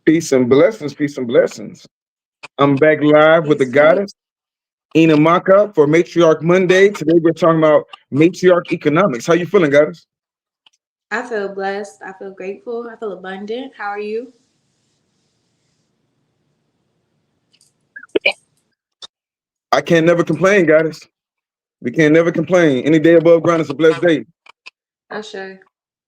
Peace and blessings, peace and blessings. I'm back live with the Peace, peace. goddess, Ina Maka, for Matriarch Monday. Today we're talking about Matriarch Economics. How you feeling, goddess? I feel blessed. I feel grateful. I feel abundant. How are you? I can't never complain, goddess. We can't never complain. Any day above ground is a blessed day. I sure.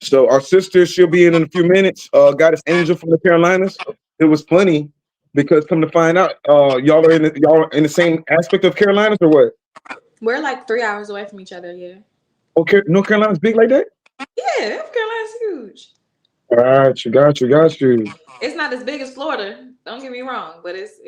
So our sister, she'll be in a few minutes. Goddess Angel from the Carolinas. It was funny because come to find out, y'all are in the same aspect of Carolinas or what? We're like 3 hours away from each other. Yeah. Okay, North Carolina's big like that? Yeah, North Carolina's huge. Got you. It's not as big as Florida. Don't get me wrong, but it's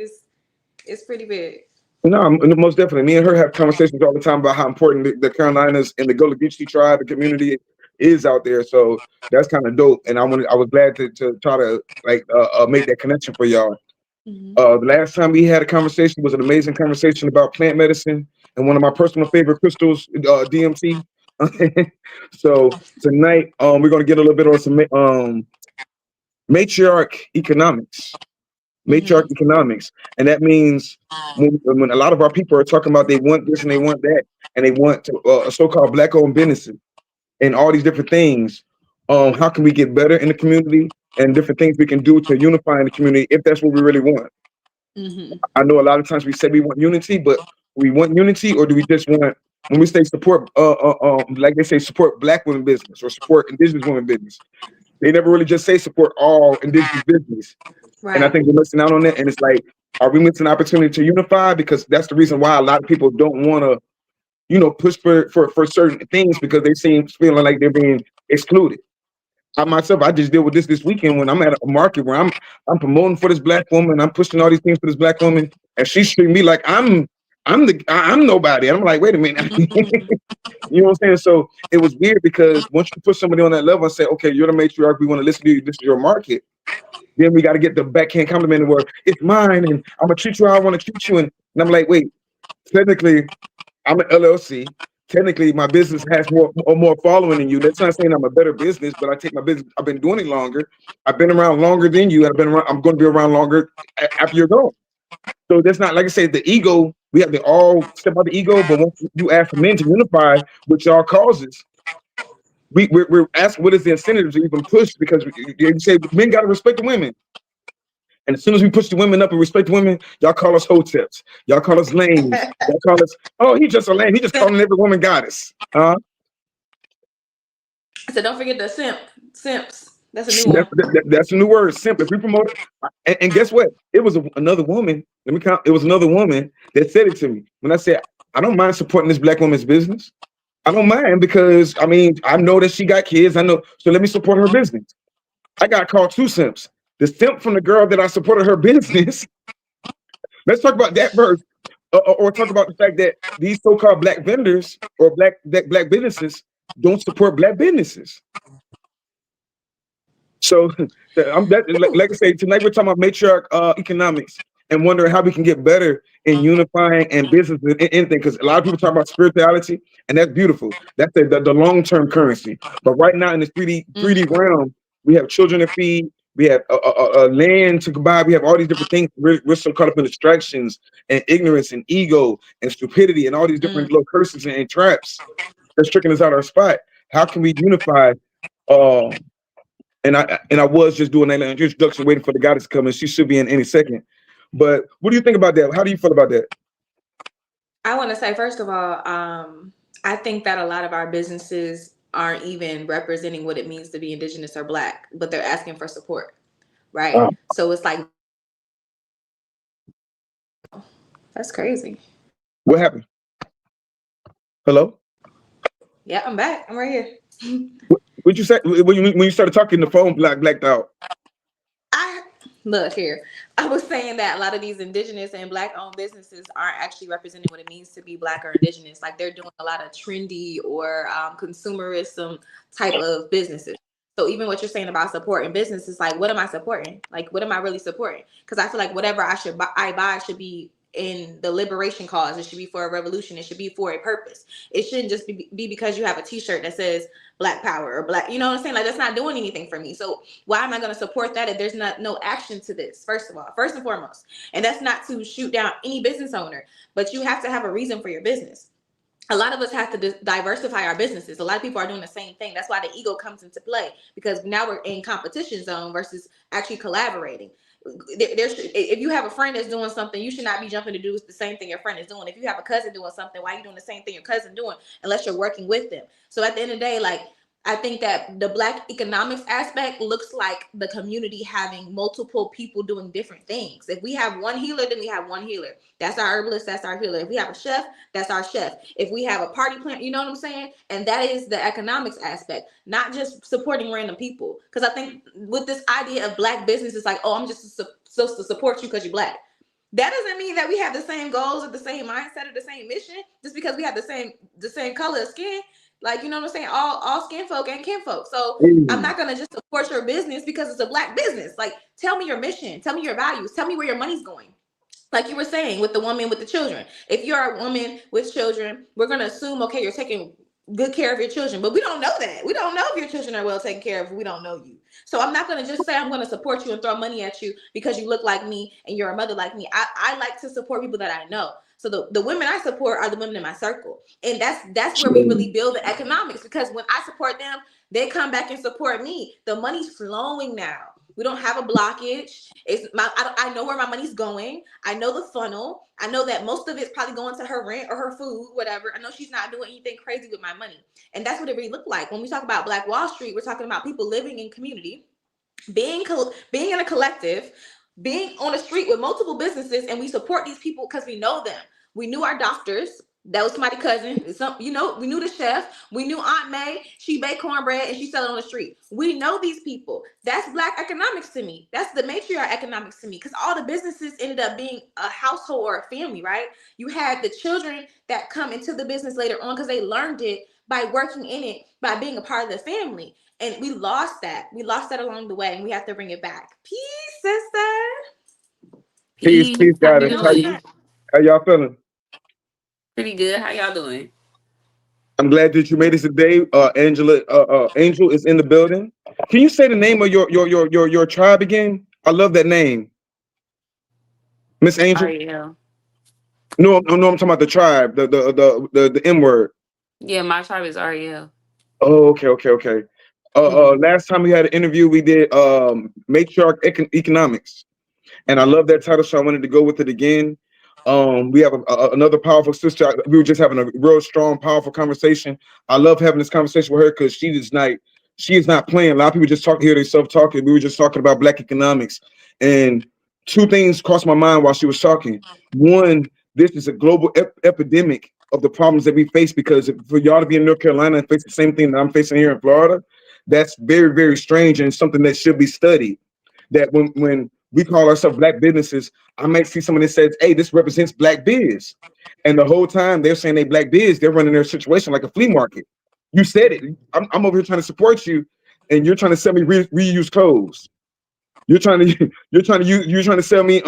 pretty big. No, most definitely. Me and her have conversations all the time about how important the Carolinas and the Gullah Geechee tribe, the community is out there. So that's kind of dope. And I was glad to try to make that connection for y'all. Hmm. The last time we had a conversation was an amazing conversation about plant medicine and one of my personal favorite crystals, DMT. So tonight, we're gonna get a little bit on some matriarch economics. Hmm. Matriarch economics, and that means when a lot of our people are talking about they want this and they want that, and they want to, so-called black-owned businesses and all these different things. How can we get better in the community and different things we can do to unify in the community if that's what we really want? Hmm. I know a lot of times we say we want unity, but we want unity, or do we just want when we say support, like they say, support black women business or support indigenous women business? They never really just say support all indigenous business. And I Right. think we're missing out on that. And it's like, are we missing an opportunity to unify? Because that's the reason why a lot of people don't want to, push for certain things because they seem feeling like they're being excluded. I myself, I just deal with this weekend when I'm at a market where I'm promoting for this black woman, I'm pushing all these things for this black woman, and she's treating me like I'm nobody. And I'm like, wait a minute, you know what I'm saying? So it was weird because once you put somebody on that level and say, okay, you're the matriarch, we want to listen to you, this is your market. Then we got to get the backhand compliment where it's mine and I'm gonna treat you how I want to treat you. And I'm like, wait, technically, I'm an LLC. Technically, my business has more following than you. That's not saying I'm a better business, but I take my business. I've been doing it longer. I've been around longer than you. I've been around. I'm going to be around longer after you're gone. So that's not like I said. The ego. We have to all step out the ego. But once you ask for men to unify, which y'all causes, we're asking what is the incentive to even push because you say men got to respect the women. And as soon as we push the women up and respect the women, y'all call us hoteps. Y'all call us lames. Y'all call us, oh, he's just a lame. He just calling every woman goddess. So don't forget the simps. That's a new one. That's a new word, simp. If we promote it, and guess what? It was another woman. Let me count. It was another woman that said it to me when I said, I don't mind supporting this black woman's business. I don't mind because I know that she got kids. I know, so let me support her business. I got called two simps. The simp from the girl that I supported her business. Let's talk about that first. Or talk about the fact that these so-called black vendors or black businesses don't support black businesses. So like I say, tonight we're talking about matriarch economics and wondering how we can get better in unifying and business and anything. Because a lot of people talk about spirituality, and that's beautiful. That's the long-term currency. But right now in this 3D realm, we have children to feed. We have a land to buy. We have all these different things. We're so caught up in distractions and ignorance and ego and stupidity and all these different little curses and traps that's tricking us out of our spot. How can we unify? Uh, and I was just doing that introduction, waiting for the goddess to come, and she should be in any second. But what do you think about that? How do you feel about that? I want to say, first of all, I think that a lot of our businesses aren't even representing what it means to be indigenous or black, but they're asking for support, right? Uh, So it's like, that's crazy. what happened? Hello? Yeah, I'm back. I'm right here. What you say when you started talking? The phone blacked out. I look here. I was saying that a lot of these indigenous and black owned businesses aren't actually representing what it means to be black or indigenous. Like they're doing a lot of trendy or consumerism type of businesses. So even what you're saying about supporting business is like, what am I supporting? Like, what am I really supporting? Because I feel like whatever I buy should be in the liberation cause. It should be for a revolution. It should be for a purpose. It shouldn't just be because you have a t-shirt that says Black Power or Black, you know what I'm saying? Like, that's not doing anything for me. So why am I going to support that if there's no action to this? First of all, first and foremost. And that's not to shoot down any business owner, but you have to have a reason for your business. A lot of us have to diversify our businesses. A lot of people are doing the same thing. That's why the ego comes into play, because now we're in competition zone versus actually collaborating. If you have a friend that's doing something, you should not be jumping to do the same thing your friend is doing. If you have a cousin doing something, why are you doing the same thing your cousin doing, unless you're working with them? So at the end of the day, like, I think that the Black economics aspect looks like the community having multiple people doing different things. If we have one healer, then we have one healer. That's our herbalist, that's our healer. If we have a chef, that's our chef. If we have a party plan, you know what I'm saying? And that is the economics aspect, not just supporting random people. Because I think with this idea of Black business, it's like, oh, I'm just supposed to support you because you're Black. That doesn't mean that we have the same goals or the same mindset or the same mission just because we have the same color of skin. Like, you know what I'm saying? All skin folk and kin folk. So I'm not going to just support your business because it's a Black business. Like, tell me your mission. Tell me your values. Tell me where your money's going. Like you were saying with the woman with the children. If you're a woman with children, we're going to assume, okay, you're taking good care of your children. But we don't know that. We don't know if your children are well taken care of. We don't know you. So I'm not going to just say I'm going to support you and throw money at you because you look like me and you're a mother like me. I like to support people that I know. So the women I support are the women in my circle. And that's where we really build the economics, because when I support them, they come back and support me. The money's flowing now. We don't have a blockage. I know where my money's going. I know the funnel. I know that most of it's probably going to her rent or her food, whatever. I know she's not doing anything crazy with my money. And that's what it really looked like. When we talk about Black Wall Street, we're talking about people living in community, being in a collective, being on the street with multiple businesses, and we support these people because we know them. We knew our doctors. That was somebody's cousin. We knew the chef. We knew Aunt May. She baked cornbread and she sell it on the street. We know these people. That's Black economics to me. That's the matriarch economics to me, because all the businesses ended up being a household or a family, right? You had the children that come into the business later on because they learned it by working in it, by being a part of the family. And we lost that. We lost that along the way, and we have to bring it back. Peace, sister. Peace, How you guys. doing? How y'all feeling? Pretty good. How y'all doing? I'm glad that you made it today. Angel is in the building. Can you say the name of your tribe again? I love that name, Miss Angel. Ariel. No, I'm talking about the tribe, the M word. Yeah, my tribe is Ariel. Oh, okay. Last time we had an interview, we did Matriarch Economics. And I love that title, so I wanted to go with it again. We have another powerful sister. We were just having a real strong, powerful conversation. I love having this conversation with her because she is not playing. A lot of people just hear themselves talking. We were just talking about Black economics, and two things crossed my mind while she was talking. One, this is a global epidemic of the problems that we face, because for y'all to be in North Carolina and face the same thing that I'm facing here in Florida, that's very, very strange and something that should be studied. That when we call ourselves Black businesses, I might see someone that says, hey, this represents Black biz. And the whole time they're saying they Black biz, they're running their situation like a flea market. You said it. I'm over here trying to support you, and you're trying to sell me reused clothes. You're trying to sell me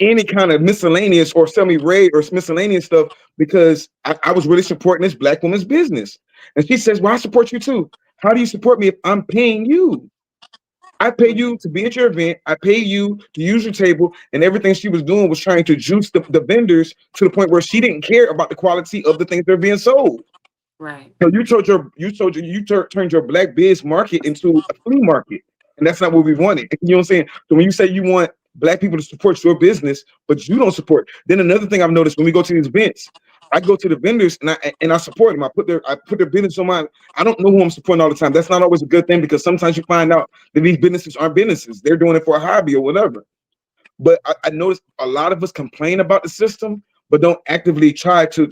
any kind of miscellaneous, or sell me raid or miscellaneous stuff, because I was really supporting this Black woman's business. And she says, well, I support you too. How do you support me if I'm paying you? I pay you to be at your event. I pay you to use your table, and everything she was doing was trying to juice the vendors to the point where she didn't care about the quality of the things that are being sold. Right. So you turned your Black biz market into a flea market, and that's not what we wanted. You know what I'm saying? So when you say you want Black people to support your business, but you don't support, then another thing I've noticed when we go to these events, I go to the vendors and I support them. I put their business on mine. I don't know who I'm supporting all the time. That's not always a good thing, because sometimes you find out that these businesses aren't businesses. They're doing it for a hobby or whatever. But I noticed a lot of us complain about the system, but don't actively try to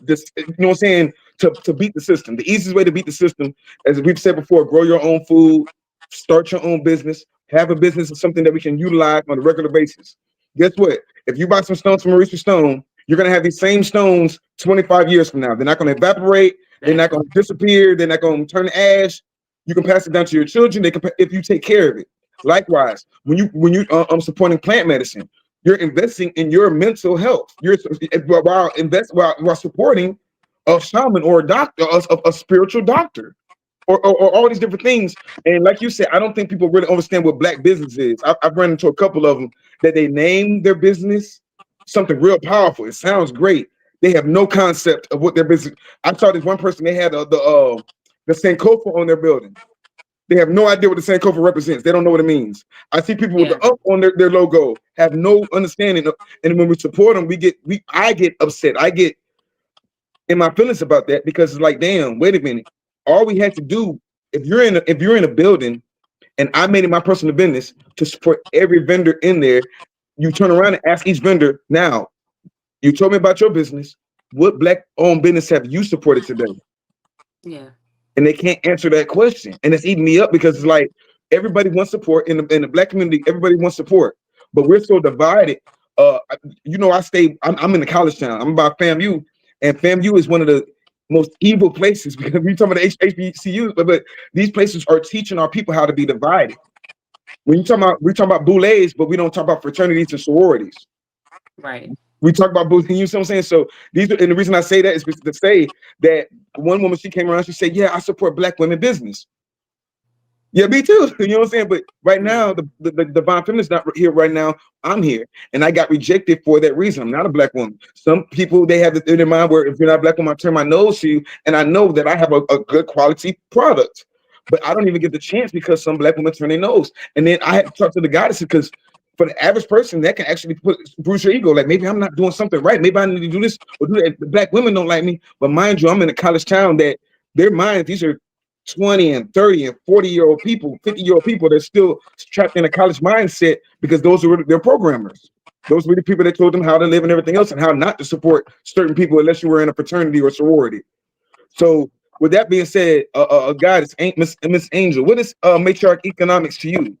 this, you know what I'm saying, to beat the system. The easiest way to beat the system, as we've said before, grow your own food, start your own business, have a business is something that we can utilize on a regular basis. Guess what? If you buy some stones from Maurice Stone, you're going to have these same stones 25 years from now. They're not going to evaporate. They're not going to disappear. They're not going to turn to ash. You can pass it down to your children. They can, if you take care of it. Likewise, when you supporting plant medicine, You're investing in your mental health. You're while supporting a shaman or a doctor, a spiritual doctor, or all these different things. And like you said, I don't think people really understand what black business is. I've run into a couple of them that they name their business something real powerful. It sounds great. They have no concept of what their business. I saw this one person. They had the Sankofa on their building. They have no idea what the Sankofa represents. They don't know what it means. I see people with Yeah. the up on their logo have no understanding of, and when we support them, I get upset. I get in my feelings about that because it's like, damn, wait a minute. All we had to do, if you're in a building and I made it my personal business to support every vendor in there, you turn around and ask each vendor, now, you told me about your business. What black owned business have you supported today? Yeah. And they can't answer that question, and it's eating me up because it's like everybody wants support in the black community. Everybody wants support, but we're so divided. Uh, I'm in the college town. I'm about FAMU, and FAMU is one of the most evil places because we talking about HBCUs, but these places are teaching our people how to be divided. When you talking about we talking about boulets, but we don't talk about fraternities and sororities. Right. We talk about both, you know what I'm saying? So and the reason I say that is to say that one woman, she came around, she said, yeah, I support black women business. Yeah, me too. You know what I'm saying? But right Yeah. now, the divine feminist not here right now. I'm here, and I got rejected for that reason. I'm not a black woman. Some people they have it in their mind where if you're not a black woman, I turn my nose to you, and I know that I have a good quality product, but I don't even get the chance because some black women turn their nose, and then I have to talk to the goddesses because for the average person that can actually bruise your ego. Like maybe I'm not doing something right. Maybe I need to do this or do that. The black women don't like me, but mind you, I'm in a college town that their minds these are 20 and 30 and 40-year-old people, 50-year-old people that's still trapped in a college mindset because those are their programmers. Those were the people that told them how to live and everything else and how not to support certain people unless you were in a fraternity or sorority. So with that being said, God, it's Miss Angel. What is matriarch economics to you?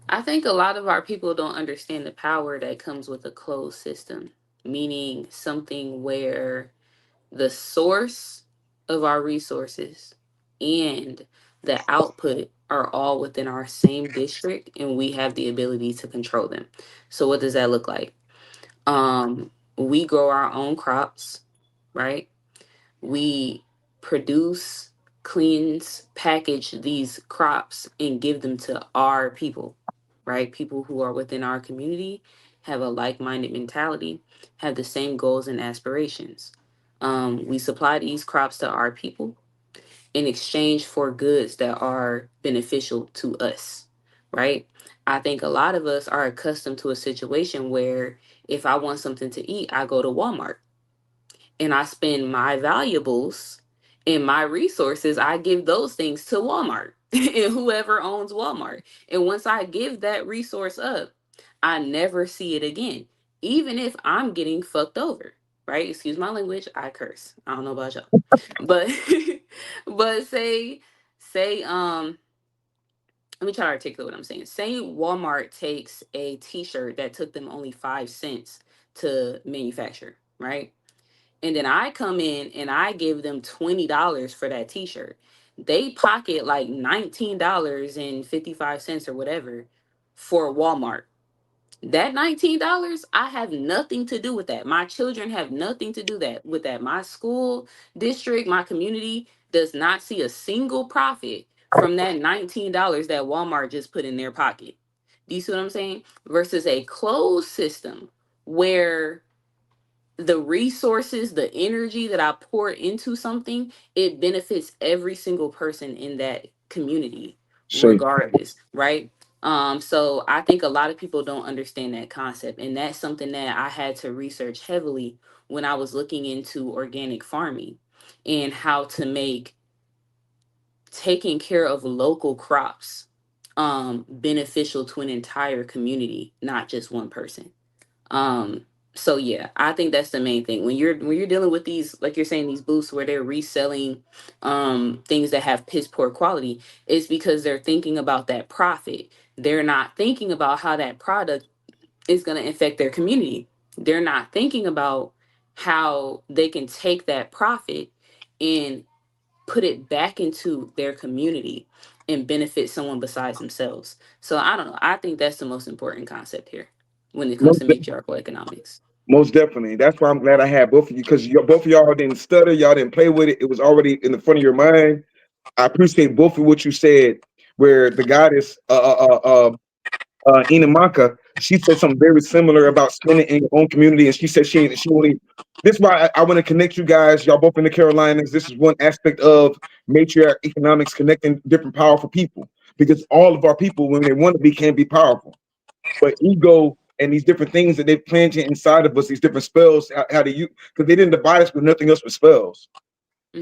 I think a lot of our people don't understand the power that comes with a closed system, meaning something where the source of our resources and the output are all within our same district and we have the ability to control them. So what does that look like? We grow our own crops, right? We produce, cleanse, package these crops and give them to our people, right? People who are within our community have a like minded mentality, have the same goals and aspirations. We supply these crops to our people in exchange for goods that are beneficial to us, right? I think a lot of us are accustomed to a situation where if I want something to eat, I go to Walmart and I spend my valuables and my resources, I give those things to Walmart and whoever owns Walmart. And once I give that resource up, I never see it again, even if I'm getting fucked over, right? Excuse my language, I curse. I don't know about y'all. But but say let me try to articulate what I'm saying. Say Walmart takes a t-shirt that took them only 5 cents to manufacture, right? And then I come in and I give them $20 for that t-shirt. They pocket like $19.55 or whatever for Walmart. That $19, I have nothing to do with that. My children have nothing to do that with that. My school district, my community does not see a single profit from that $19 that Walmart just put in their pocket. Do you see what I'm saying? Versus a closed system where the resources, the energy that I pour into something, it benefits every single person in that community, Say, regardless, right? So I think a lot of people don't understand that concept, and that's something that I had to research heavily when I was looking into organic farming and how to make taking care of local crops beneficial to an entire community, not just one person. um, so yeah, I think that's the main thing. When you're dealing with these, like you're saying, these booths where they're reselling things that have piss poor quality, is because they're thinking about that profit. They're not thinking about how that product is going to affect their community. They're not thinking about how they can take that profit and put it back into their community and benefit someone besides themselves. So I don't know. I think that's the most important concept here when it comes Most, to matriarchal economics. most definitely. That's why I'm glad I had both of you, because both of y'all didn't stutter, y'all didn't play with it. It was already in the front of your mind. I appreciate both of what you said. Where the goddess Ina Maka, she said something very similar about spending in your own community, and she said she only. This is why I want to connect you guys. Y'all both in the Carolinas. This is one aspect of matriarch economics, connecting different powerful people, because all of our people, when they want to be, can be powerful. But ego and these different things that they've planted inside of us, these different spells, how they use, because they didn't divide us with nothing else but spells.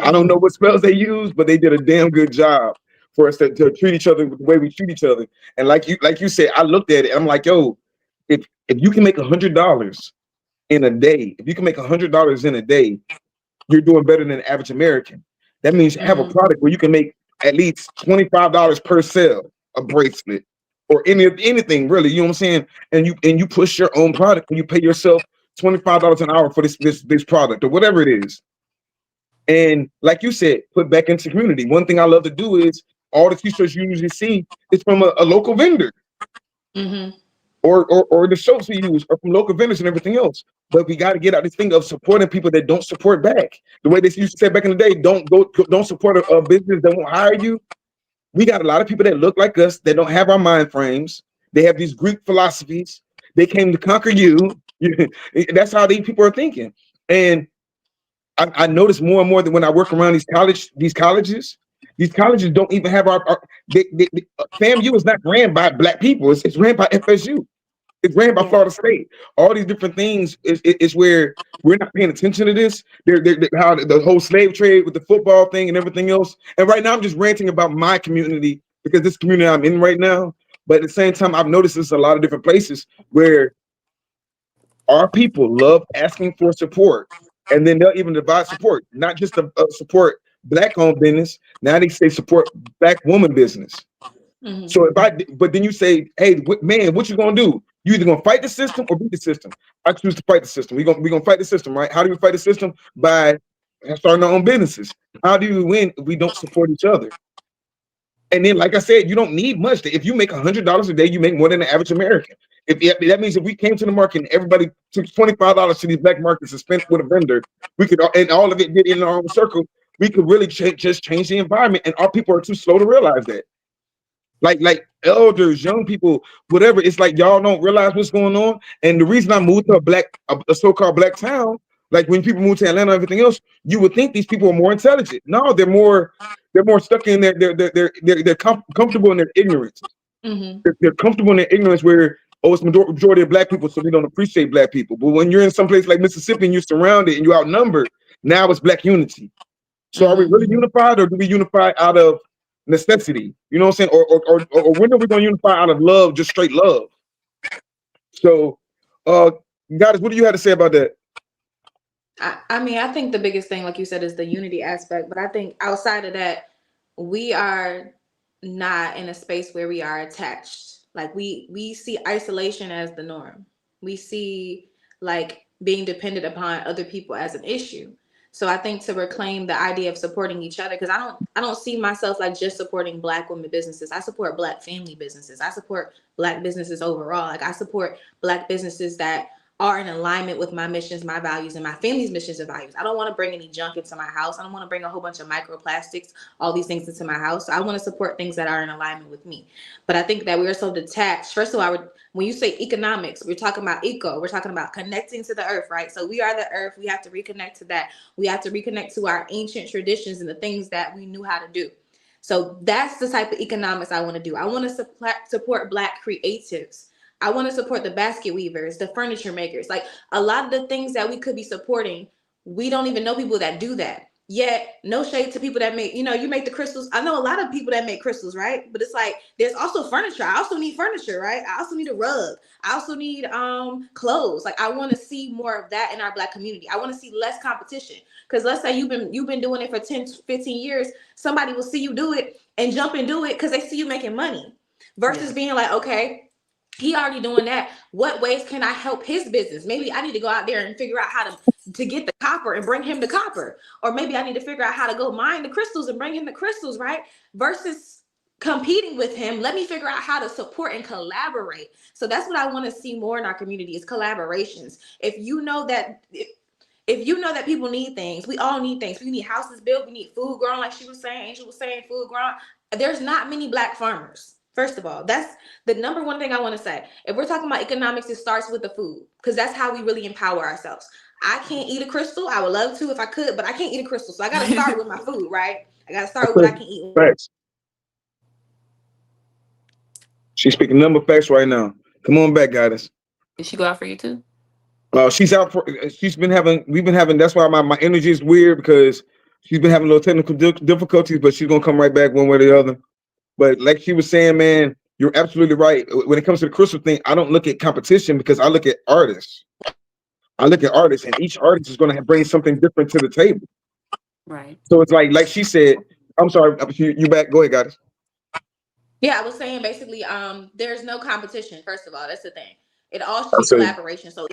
I don't Mm-hmm. know what spells they use, but they did a damn good job for us to treat each other the way we treat each other. And like you said, I looked at it and I'm like, yo, if you can make $100 in a day, if you can make $100 in a day, you're doing better than the average American. That means have a Mm-hmm. product where you can make at least $25 per sale, a bracelet, or anything really. You know what I'm saying? And you push your own product and you pay yourself $25 an hour for this product or whatever it is. And like you said, put back into community. One thing I love to do is all the t-shirts you usually see is from a local vendor, Mm-hmm. or the soaps we use are from local vendors and everything else. But we got to get out this thing of supporting people that don't support back. The way they used to say back in the day, don't support a business that won't hire you. We got a lot of people that look like us that don't have our mind frames. They have these Greek philosophies. They came to conquer you. That's how these people are thinking. And I notice more and more that when I work around these colleges don't even have FAMU is not ran by black people. It's ran by FSU. It's ran by Yeah. Florida State. All these different things is where we're not paying attention to this. How the whole slave trade with the football thing and everything else. And right now I'm just ranting about my community because this community I'm in right now. But at the same time, I've noticed this a lot of different places where our people love asking for support, and then they'll even divide support, not just to support black-owned business. Now they say support black woman business. Mm-hmm. So but then you say, hey, man, what you gonna do? You either gonna fight the system or beat the system. I choose to fight the system. We gonna fight the system, right? How do we fight the system? By starting our own businesses. How do we win if we don't support each other? And then, like I said, you don't need much. If you make $100 a day, you make more than the average American. If that means if we came to the market and everybody took $25 to these black markets and spent with a vendor, we could, and all of it did in our own circle, we could really just change the environment. And our people are too slow to realize that. Like elders, young people, whatever. It's like y'all don't realize what's going on. And the reason I moved to a so-called black town, like when people move to Atlanta and everything else, you would think these people are more intelligent. No, they're more stuck in they're comfortable in their ignorance. Mm-hmm. They're comfortable in their ignorance where, oh, it's majority of black people, so we don't appreciate black people. But when you're in some place like Mississippi and you're surrounded and you're outnumbered, now it's black unity. So are we Mm-hmm. really unified, or do we unify out of necessity? You know what I'm saying? Or when are we going to unify out of love, just straight love? So, uh, guys, what do you have to say about that? I mean, I think the biggest thing, like you said, is the unity aspect. But I think outside of that, we are not in a space where we are attached. Like we see isolation as the norm. We see like being dependent upon other people as an issue. So I think to reclaim the idea of supporting each other, because I don't see myself like just supporting black women businesses. I support black family businesses. I support black businesses overall. Like I support black businesses that are in alignment with my missions, my values, and my family's missions and values. I don't want to bring any junk into my house. I don't want to bring a whole bunch of microplastics, all these things into my house. So I want to support things that are in alignment with me. But I think that we are so detached. First of all, when you say economics, we're talking about eco. We're talking about connecting to the earth, right? So we are the earth. We have to reconnect to that. We have to reconnect to our ancient traditions and the things that we knew how to do. So that's the type of economics I want to do. I want to support black creatives. I want to support the basket weavers, the furniture makers. Like a lot of the things that we could be supporting, we don't even know people that do that. Yet, no shade to people that make, you make the crystals. I know a lot of people that make crystals, right? But it's like there's also furniture. I also need furniture, right? I also need a rug. I also need clothes. Like I want to see more of that in our black community. I want to see less competition. Because let's say you've been doing it for 10, 15 years, somebody will see you do it and jump and do it because they see you making money. Versus Yeah. being like, okay, He already doing that. What ways can I help his business? Maybe I need to go out there and figure out how to get the copper and bring him the copper, or maybe I need to figure out how to go mine the crystals and bring him the crystals, right? Versus competing with him, let me figure out how to support and collaborate. So that's what I want to see more in our community is collaborations. If you know that people need things, we all need things. We need houses built, we need food grown, like she was saying, Angel was saying, food grown. There's not many black farmers. First of all, that's the number one thing I want to say. If we're talking about economics, it starts with the food because that's how we really empower ourselves. I can't eat a crystal. I would love to if I could, but I can't eat a crystal. So I got to start with my food, right? I got to start with what I can eat. Facts. She's speaking number facts right now. Come on back, guys. Did she go out for you too? She's out for. She's been having. We've been having. That's why my energy is weird because she's been having a little technical difficulties, but she's gonna come right back one way or the other. But like she was saying, man, you're absolutely right. When it comes to the crystal thing, I don't look at competition because I look at artists. I look at artists, and each artist is gonna bring something different to the table. Right. So it's like she said. I'm sorry. You back? Go ahead, guys. Yeah, I was saying basically, there's no competition. First of all, that's the thing. It all should I be say collaboration. So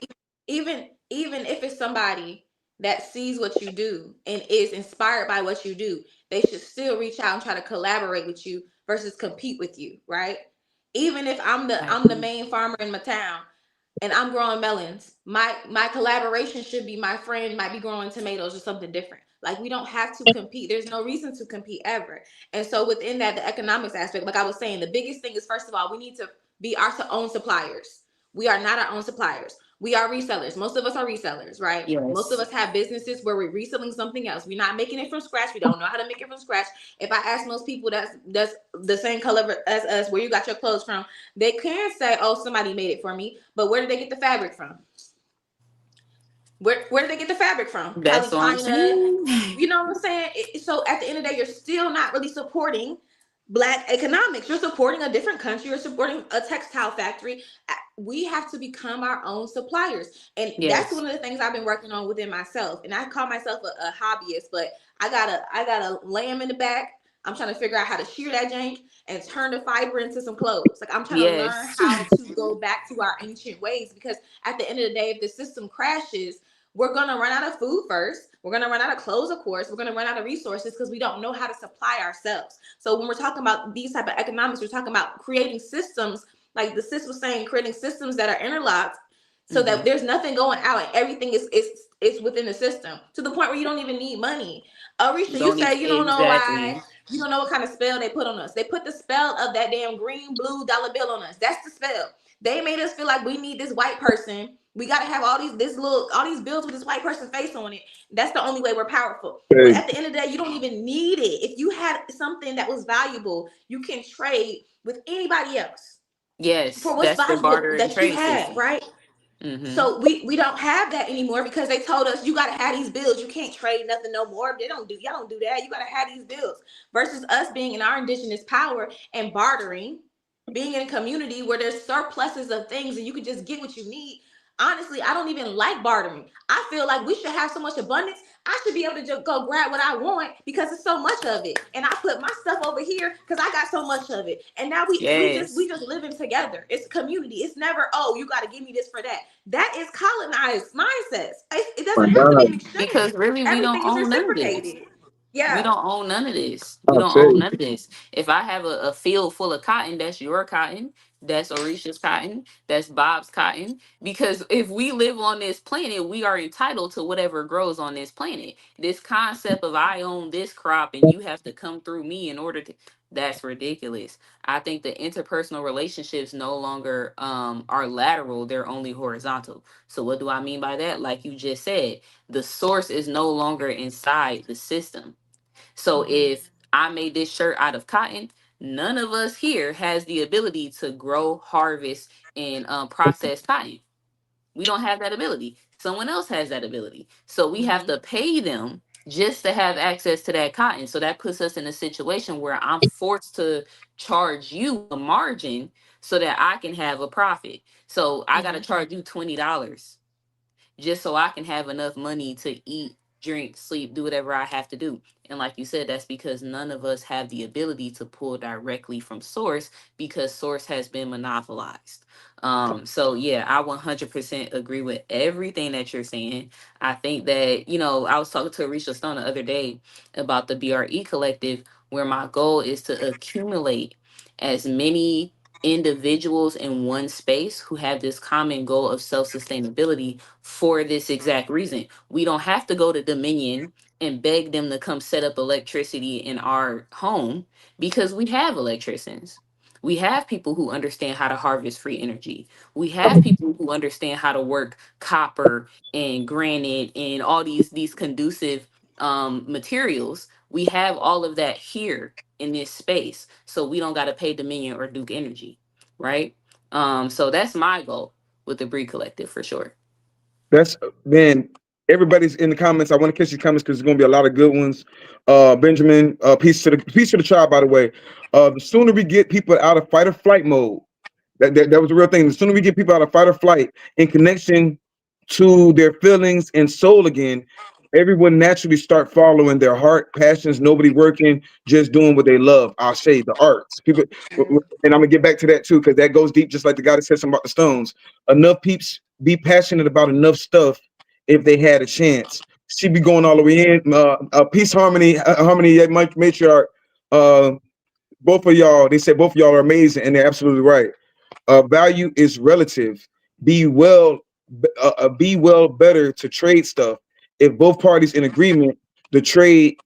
even if it's somebody that sees what you do and is inspired by what you do, they should still reach out and try to collaborate with you versus compete with you, right? Even if Right. I'm the main farmer in my town and I'm growing melons, my collaboration should be my friend might be growing tomatoes or something different. Like we don't have to compete. There's no reason to compete ever. And so within that, the economics aspect, like I was saying, the biggest thing is first of all, we need to be our own suppliers. We are not our own suppliers. We are resellers. Most of us are resellers, right? Most of Yes. us have businesses where we're reselling something else. We're not making it from scratch. We don't know how to make it from scratch. If I ask most people that's the same color as us, where you got your clothes from, they can say, "Oh, somebody made it for me," but where did they get the fabric from? Where did they get the fabric from? Probably That's what I'm China. saying. You know what I'm saying? So at the end of the day, you're still not really supporting black economics. You're supporting a different country. You're supporting a textile factory. We have to become our own suppliers, and that's Yes. one of the things I've been working on within myself. And I call myself a hobbyist, but I got a lamb in the back. I'm trying to figure out how to shear that jank and turn the fiber into some clothes. Like I'm trying to learn Yes. how to go back to our ancient ways because at the end of the day, if the system crashes, we're going to run out of food first. We're going to run out of clothes, of course. We're going to run out of resources because we don't know how to supply ourselves. So when we're talking about these type of economics, we're talking about creating systems, like the sis was saying, creating systems that are interlocked so Mm-hmm. that there's nothing going out and everything is within the system to the point where you don't even need money. Arisha, you Don't say need you don't know why. exactly. You don't know what kind of spell they put on us. They put the spell of that damn green, blue dollar bill on us. That's the spell. They made us feel like we need this white person. We gotta have all these bills with this white person face on it. That's the only way we're powerful. When hey, at the end of the day, you don't even need it. If you had something that was valuable, you can trade with anybody else Yes, for what's that's the valuable barter and that you trade have, system. right? Mm-hmm. So we don't have that anymore because they told us you gotta have these bills. You can't trade nothing no more. Y'all don't do that. You gotta have these bills. Versus us being in our indigenous power and bartering, being in a community where there's surpluses of things and you can just get what you need. Honestly, I don't even like bartering. I feel like we should have so much abundance. I should be able to just go grab what I want because it's so much of it. And I put my stuff over here because I got so much of it. And now we Yes. just living together. It's a community. It's never, oh, you gotta give me this for that. That is colonized mindsets. It my doesn't have to be an God, Because exchange. really, we don't Everything is own none of this. reciprocated. We Yeah. don't own none of this. I We don't say own none of this. If I have a field full of cotton, that's your cotton. That's Orisha's cotton. That's Bob's cotton. Because if we live on this planet, we are entitled to whatever grows on this planet. This concept of I own this crop and you have to come through me in order to, that's ridiculous. I think the interpersonal relationships no longer are lateral, they're only horizontal. So what do I mean by that? Like you just said, the source is no longer inside the system. So Mhm. if I made this shirt out of cotton, none of us here has the ability to grow, harvest, and process cotton. We don't have that ability. Someone else has that ability. So we have Mhm. to pay them just to have access to that cotton. So that puts us in a situation where I'm forced to charge you a margin so that I can have a profit. So I got to Mhm. charge you $20 just so I can have enough money to eat drink, sleep, do whatever I have to do. And like you said, that's because none of us have the ability to pull directly from source because source has been monopolized. So yeah, I 100% agree with everything that you're saying. I think that, I was talking to Arisha Stone the other day about the BRE collective, where my goal is to accumulate as many individuals in one space who have this common goal of self-sustainability for this exact reason. We don't have to go to Dominion and beg them to come set up electricity in our home because we have electricians. We have people who understand how to harvest free energy. We have people who understand how to work copper and granite and all these conducive materials. We have all of that here in this space, so we don't got to pay Dominion or Duke Energy, right? So that's my goal with the Bree Collective for sure. That's man. Everybody's in the comments. I want to catch your comments because there's going to be a lot of good ones. Benjamin, peace to the tribe. By the way, the sooner we get people out of fight or flight mode, that was a real thing. The sooner we get people out of fight or flight in connection to their feelings and soul again, everyone naturally start following their heart passions. Nobody working, just doing what they love. I'll say the arts. People, and I'm gonna get back to that too because that goes deep. Just like the guy that said something about the Stones. Enough peeps be passionate about enough stuff if they had a chance. She be going all the way in. Peace, harmony, harmony. Matriarch. Uh, both of y'all. They said both of y'all are amazing, and they're absolutely right. Value is relative. Be well, be well better to trade stuff. If both parties in agreement, the trade,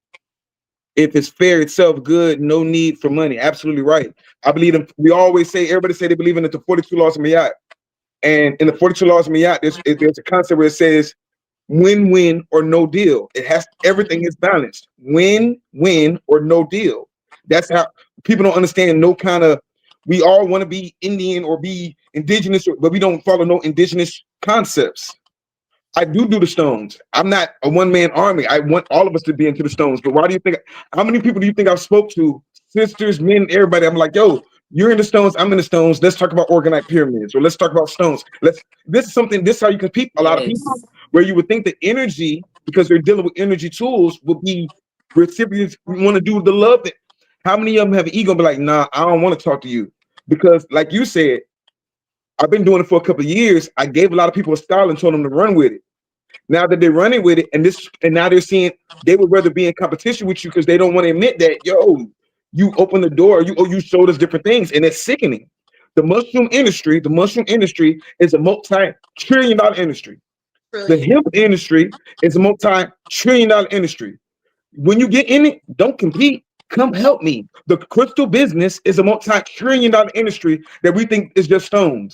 if it's fair itself, good, no need for money. Absolutely right. I believe in, we always say, everybody say they believe in the 42 laws of Miyat. And in the 42 laws of Miyat, there's a concept where it says win-win or no deal. It has, everything is balanced. Win-win or no deal. That's how people don't understand no kind of, we all want to be Indian or be indigenous, but we don't follow no indigenous concepts. I do the Stones. I'm not a one-man army. I want all of us to be into the Stones. But why do you think, how many people do you think I've spoke to, sisters, men, everybody? I'm like, yo, you're in the Stones, I'm in the Stones. Let's talk about organite pyramids, or let's talk about stones. This is something, this is how you compete a lot of people, Yes. where you would think that energy, because they're dealing with energy tools, would be recipients who want to do the love. That, how many of them have an ego and be like, nah, I don't want to talk to you? Because like you said, I've been doing it for a couple of years. I gave a lot of people a style and told them to run with it. Now that they're running with it, and now they're seeing they would rather be in competition with you because they don't want to admit that, yo, you open the door, you showed us different things, and it's sickening. The mushroom industry is a multi-trillion dollar industry. The Brilliant. hemp industry is a multi-trillion dollar industry. When you get in it, don't compete. Come help me. The crystal business is a multi-trillion dollar industry that we think is just stones.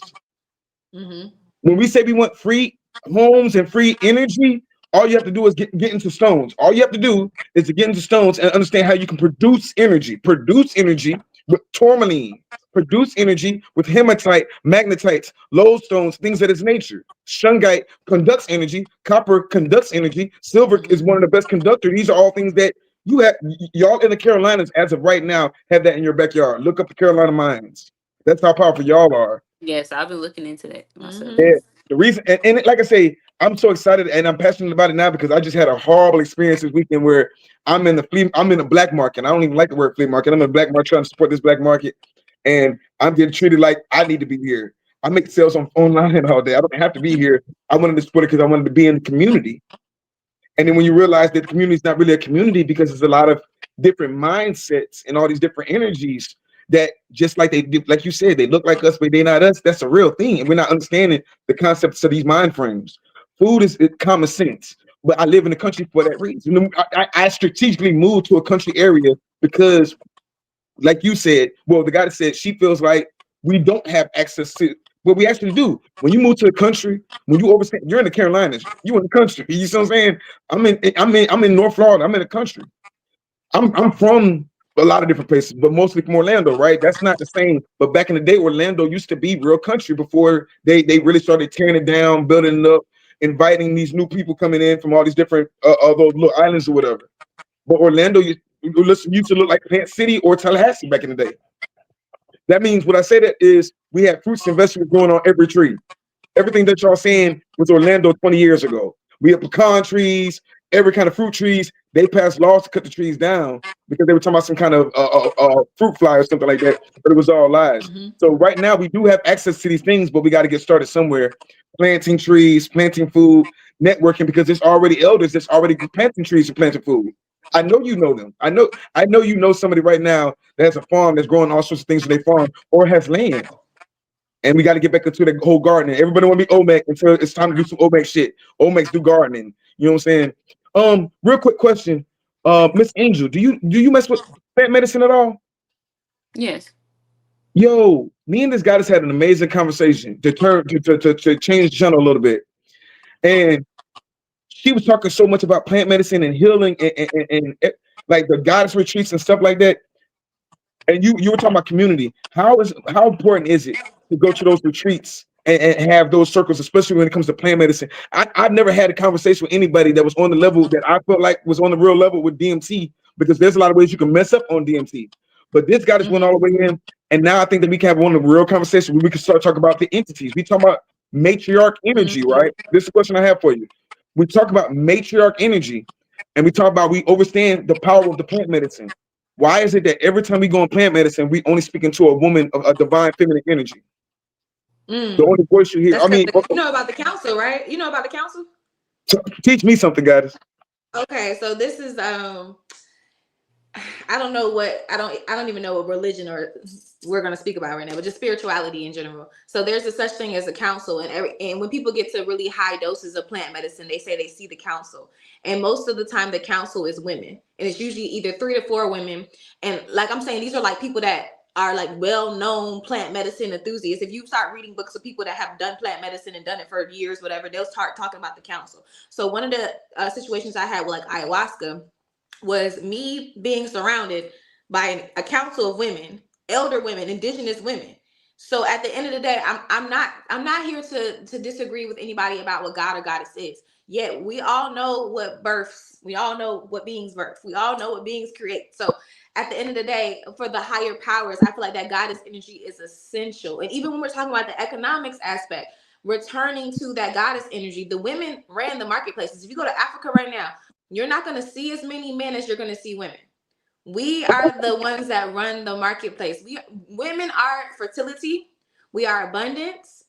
Mm-hmm. When we say we want free homes and free energy, all you have to do is get into stones. All you have to do is to get into stones and understand how you can produce energy. Produce energy with tourmaline. Produce energy with hematite, magnetites, lodestones, things that is nature. Shungite conducts energy. Copper conducts energy. Silver is one of the best conductors. These are all things that you have. Y'all in the Carolinas, as of right now, have that in your backyard. Look up the Carolina mines. That's how powerful y'all are. Yes, I've been looking into that myself. Mm-hmm. Yeah, the reason, and like I say, I'm so excited and I'm passionate about it now because I just had a horrible experience this weekend where I'm in the black market. I don't even like the word flea market. I'm in the black market trying to support this black market, and I'm getting treated like I need to be here. I make sales on online all day. I don't have to be here. I wanted to support it because I wanted to be in the community. And then when you realize that the community is not really a community because there's a lot of different mindsets and all these different energies that just like they do, like you said, they look like us, but they're not us. That's a real thing. And we're not understanding the concepts of these mind frames. Food is common sense, but I live in the country for that reason. I strategically moved to a country area because, like you said, well, the guy that said she feels like we don't have access to what we actually do. When you move to a country, when you overstand, you're in the Carolinas, you in the country. You see what I'm saying? I'm in North Florida. I'm in the country. I'm from a lot of different places, but mostly from Orlando, right? That's not the same. But back in the day, Orlando used to be real country before they really started tearing it down, building it up, inviting these new people coming in from all these different those little islands or whatever. But Orlando used to look like Plant City or Tallahassee back in the day. That means what I say that is we have fruits and vegetables growing on every tree. Everything that y'all saying was Orlando 20 years ago. We have pecan trees, every kind of fruit trees. They passed laws to cut the trees down because they were talking about some kind of fruit fly or something like that, but it was all lies. Mm-hmm. So right now we do have access to these things, but we got to get started somewhere. Planting trees, planting food, networking, because there's already elders that's already planting trees and planting food. I know you know them. I know you know somebody right now that has a farm that's growing all sorts of things on their farm or has land. And we got to get back into the whole gardening. Everybody want to be Omec until it's time to do some Omec shit. Omecs do gardening. You know what I'm saying? Real quick question. Miss Angel, do you mess with plant medicine at all? Yes. Yo, me and this guy just had an amazing conversation to change the channel a little bit. And she was talking so much about plant medicine and healing and like the goddess retreats and stuff like that. And you were talking about community. How important is it to go to those retreats and have those circles, especially when it comes to plant medicine? I've never had a conversation with anybody that was on the level that I felt like was on the real level with DMT, because there's a lot of ways you can mess up on DMT. But this guy just went all the way in, and now I think that we can have one of the real conversations where we can start talking about the entities. We talk about matriarch energy, right? This is a question I have for you. We talk about matriarch energy, and we talk about we understand the power of the plant medicine. Why is it that every time we go in plant medicine, we only speaking to a woman of a divine feminine energy? The only voice you hear. That's I mean, because you know about the council, right? You know about the council. teach me something, guys. Okay, so this is I don't know what I don't even know what religion or we're going to speak about right now, but just spirituality in general. So there's a such thing as a council, and when people get to really high doses of plant medicine, they say they see the council, and most of the time the council is women, and it's usually either 3 to 4 women, and like I'm saying, these are like people that are like well-known plant medicine enthusiasts. If you start reading books of people that have done plant medicine and done it for years, whatever, they'll start talking about the council. So one of the situations I had with like ayahuasca was me being surrounded by a council of women, elder women, indigenous women. So at the end of the day, I'm not here to disagree with anybody about what God or goddess is. Yet we all know what births, we all know what beings birth, we all know what beings create. So at the end of the day, for the higher powers, I feel like that goddess energy is essential. And even when we're talking about the economics aspect, returning to that goddess energy, the women ran the marketplaces. If you go to Africa right now, you're not going to see as many men as you're going to see women. We are the ones that run the marketplace. Women are fertility. We are abundance.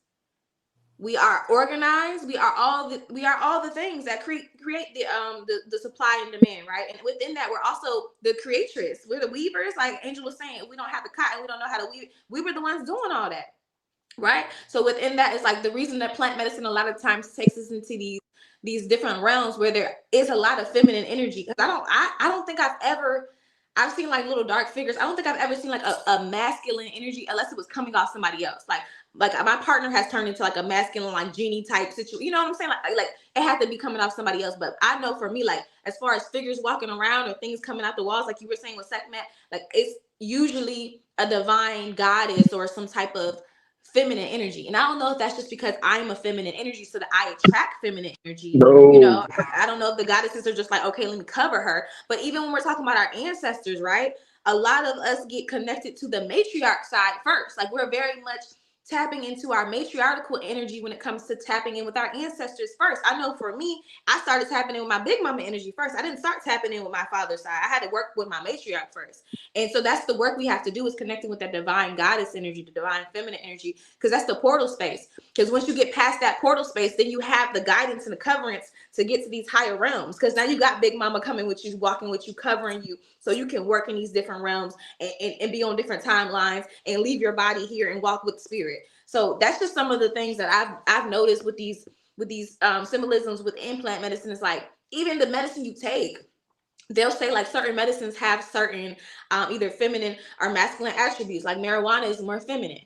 We are organized. We are all the things that create the supply and demand, right? And within that, we're also the creatress. We're the weavers. Like Angel was saying, we don't have the cotton. We don't know how to weave. We were the ones doing all that, right? So within that is like the reason that plant medicine a lot of times takes us into these different realms where there is a lot of feminine energy. Because I don't think I've seen like little dark figures. I don't think I've ever seen like a masculine energy unless it was coming off somebody else. Like my partner has turned into like a masculine like genie type situation. You know what I'm saying? Like it had to be coming off somebody else. But I know for me, like as far as figures walking around or things coming out the walls, like you were saying with Sekhmet, like it's usually a divine goddess or some type of feminine energy. And I don't know if that's just because I'm a feminine energy, so that I attract feminine energy. You No, know, I don't know if the goddesses are just like, okay, let me cover her. But even when we're talking about our ancestors, right? A lot of us get connected to the matriarch side first. Like we're very much tapping into our matriarchal energy when it comes to tapping in with our ancestors first. I know for me, I started tapping in with my big mama energy first. I didn't start tapping in with my father's side. I had to work with my matriarch first. And so that's the work we have to do, is connecting with that divine goddess energy, the divine feminine energy, because that's the portal space. Because once you get past that portal space, then you have the guidance and the coverance to get to these higher realms. Because now you got Big Mama coming with you, walking with you, covering you, so you can work in these different realms and be on different timelines and leave your body here and walk with spirit. So that's just some of the things that I've noticed with these symbolisms with implant medicine. Is like even the medicine you take, they'll say like certain medicines have certain either feminine or masculine attributes. Like marijuana is more feminine.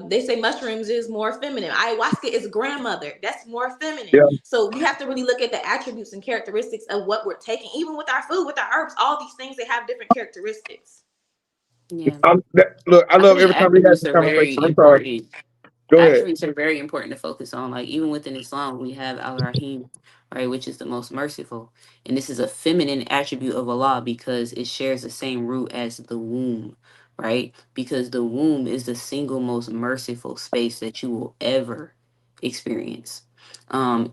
They say mushrooms is more feminine. Ayahuasca is grandmother. That's more feminine. yeah. So we have to really look at the attributes and characteristics of what we're taking. Even with our food, with our herbs, all these things, they have different characteristics. Yeah. Look, I I love think every time we have attributes this are conversation. very I'm sorry. important. Go ahead. Attributes are very important to focus on. Like even within Islam, we have Al Rahim, right, which is the most merciful, and this is a feminine attribute of Allah because it shares the same root as the womb, right? Because the womb is the single most merciful space that you will ever experience.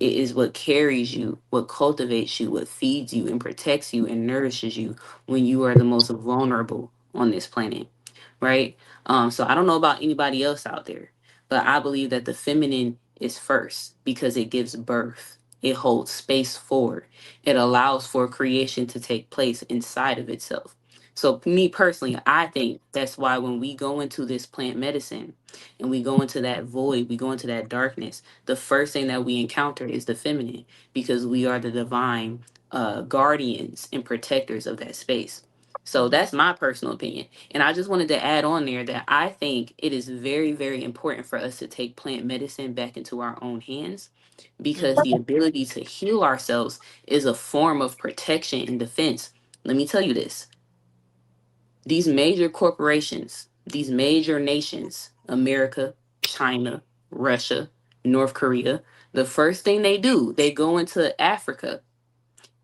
It is what carries you, what cultivates you, what feeds you and protects you and nourishes you when you are the most vulnerable on this planet, right? So I don't know about anybody else out there, but I believe that the feminine is first because it gives birth. It holds space forward. It allows for creation to take place inside of itself. So, me personally, I think that's why when we go into this plant medicine and we go into that void, we go into that darkness, the first thing that we encounter is the feminine because we are the divine guardians and protectors of that space. So, that's my personal opinion. And I just wanted to add on there that I think it is very, very important for us to take plant medicine back into our own hands because the ability to heal ourselves is a form of protection and defense. Let me tell you this, these major corporations, these major nations, America, China, Russia, North Korea, the first thing they do, they go into Africa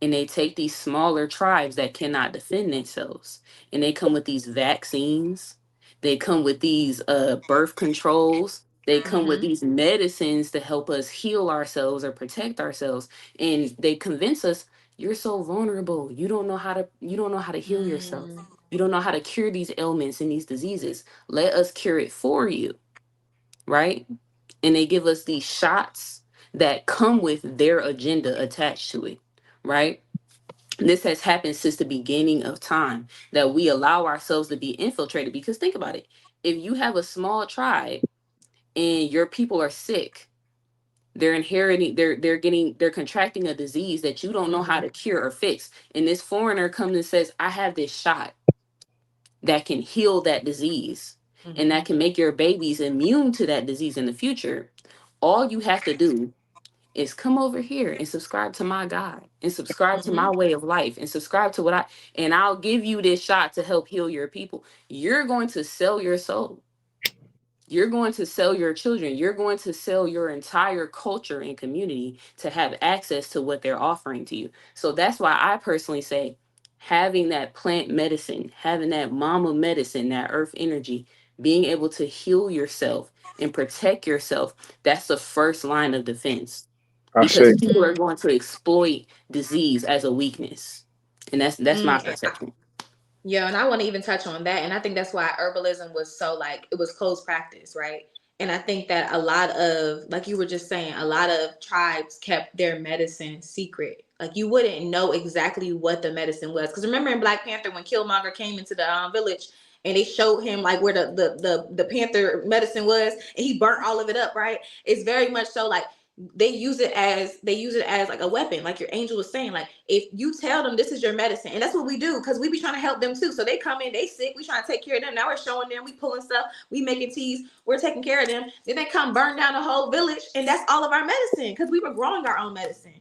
and they take these smaller tribes that cannot defend themselves and they come with these vaccines, they come with these birth controls, they come with these medicines to help us heal ourselves or protect ourselves, and they convince us you're so vulnerable, you don't know how to heal yourself, you don't know how to cure these ailments and these diseases, let us cure it for you, right? And they give us these shots that come with their agenda attached to it, right? This has happened since the beginning of time, that we allow ourselves to be infiltrated. Because think about it, if you have a small tribe and your people are sick, they're inheriting, they're contracting a disease that you don't know how to cure or fix, and this foreigner comes and says, I have this shot that can heal that disease and that can make your babies immune to that disease in the future. All you have to do is come over here and subscribe to my God and subscribe to my way of life and subscribe to and I'll give you this shot to help heal your people. You're going to sell your soul. You're going to sell your children. You're going to sell your entire culture and community to have access to what they're offering to you. So that's why I personally say having that plant medicine, having that mama medicine, that earth energy, being able to heal yourself and protect yourself, that's the first line of defense I because say. people are going to exploit disease as a weakness. And that's my Mm. perception. Yeah, and I want to even touch on that. And I think that's why herbalism was so like it was closed practice, right? And I think that a lot of, like you were just saying, a lot of tribes kept their medicine secret. Like you wouldn't know exactly what the medicine was. Because remember in Black Panther when Killmonger came into the village and they showed him like where the panther medicine was and he burnt all of it up, right? It's very much so like they use it as like a weapon, like your angel was saying. Like if you tell them this is your medicine, and that's what we do because we be trying to help them too. So they come in, they sick, we trying to take care of them. Now we're showing them, we pulling stuff, we making teas, we're taking care of them. Then they come burn down the whole village, and that's all of our medicine because we were growing our own medicine.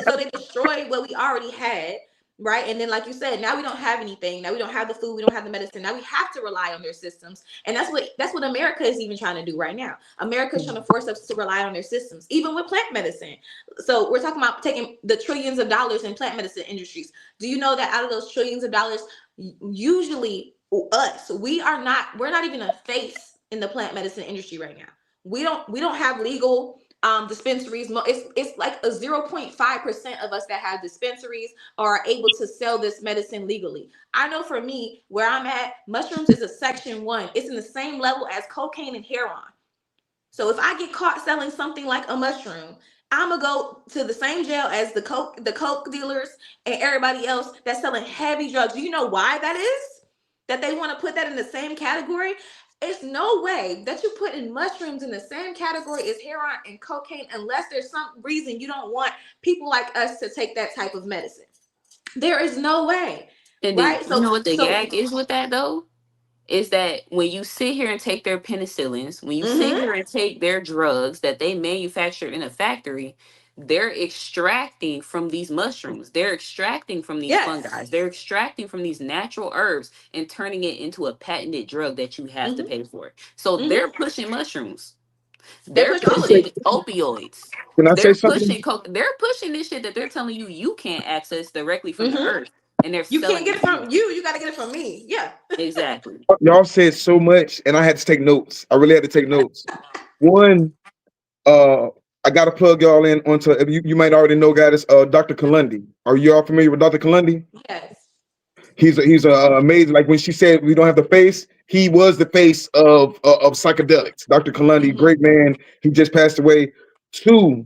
So they destroyed what we already had, right? And then, like you said, now we don't have anything. Now we don't have the food. We don't have the medicine. Now we have to rely on their systems, and that's what America is even trying to do right now. America is trying to force us to rely on their systems, even with plant medicine. So we're talking about taking the trillions of dollars in plant medicine industries. Do you know that out of those trillions of dollars, usually we're not even a face in the plant medicine industry right now. We don't have legal dispensaries. It's like a 0.5% of us that have dispensaries or are able to sell this medicine legally. I know for me, where I'm at, mushrooms is a section 1. It's in the same level as cocaine and heroin. So if I get caught selling something like a mushroom, I'm gonna go to the same jail as the coke dealers and everybody else that's selling heavy drugs. Do you know why that is? That they want to put that in the same category? It's no way that you put in mushrooms in the same category as heroin and cocaine unless there's some reason you don't want people like us to take that type of medicine. There is no way, And then right? you So know what the so gag is with that though? Is that when you sit here and take their penicillins, when you sit mhm. here and take their drugs that they manufactured in a factory, they're extracting from these mushrooms, they're extracting from these fungi, Yes. they're extracting from these natural herbs and turning it into a patented drug that you have to Mhm. pay for. So Mhm. they're pushing mushrooms, They're they're pushing all of it. pushing opioids, Can I say they're something? pushing coke, they're pushing this shit that they're telling you you can't access directly from the Mhm. earth, and they're You can't selling get it it to you. from you. You got to get it from me. Yeah. Exactly. Y'all said so much, and I had to take notes. I really had to take notes. One, uh, I got to plug y'all in onto, you might already know, guys, Dr. Kalundi. Are you all familiar with Dr. Kalundi? Yes. He's amazing. Like when she said we don't have the face, he was the face of psychedelics. Dr. Kalundi, great man. He just passed away. Two,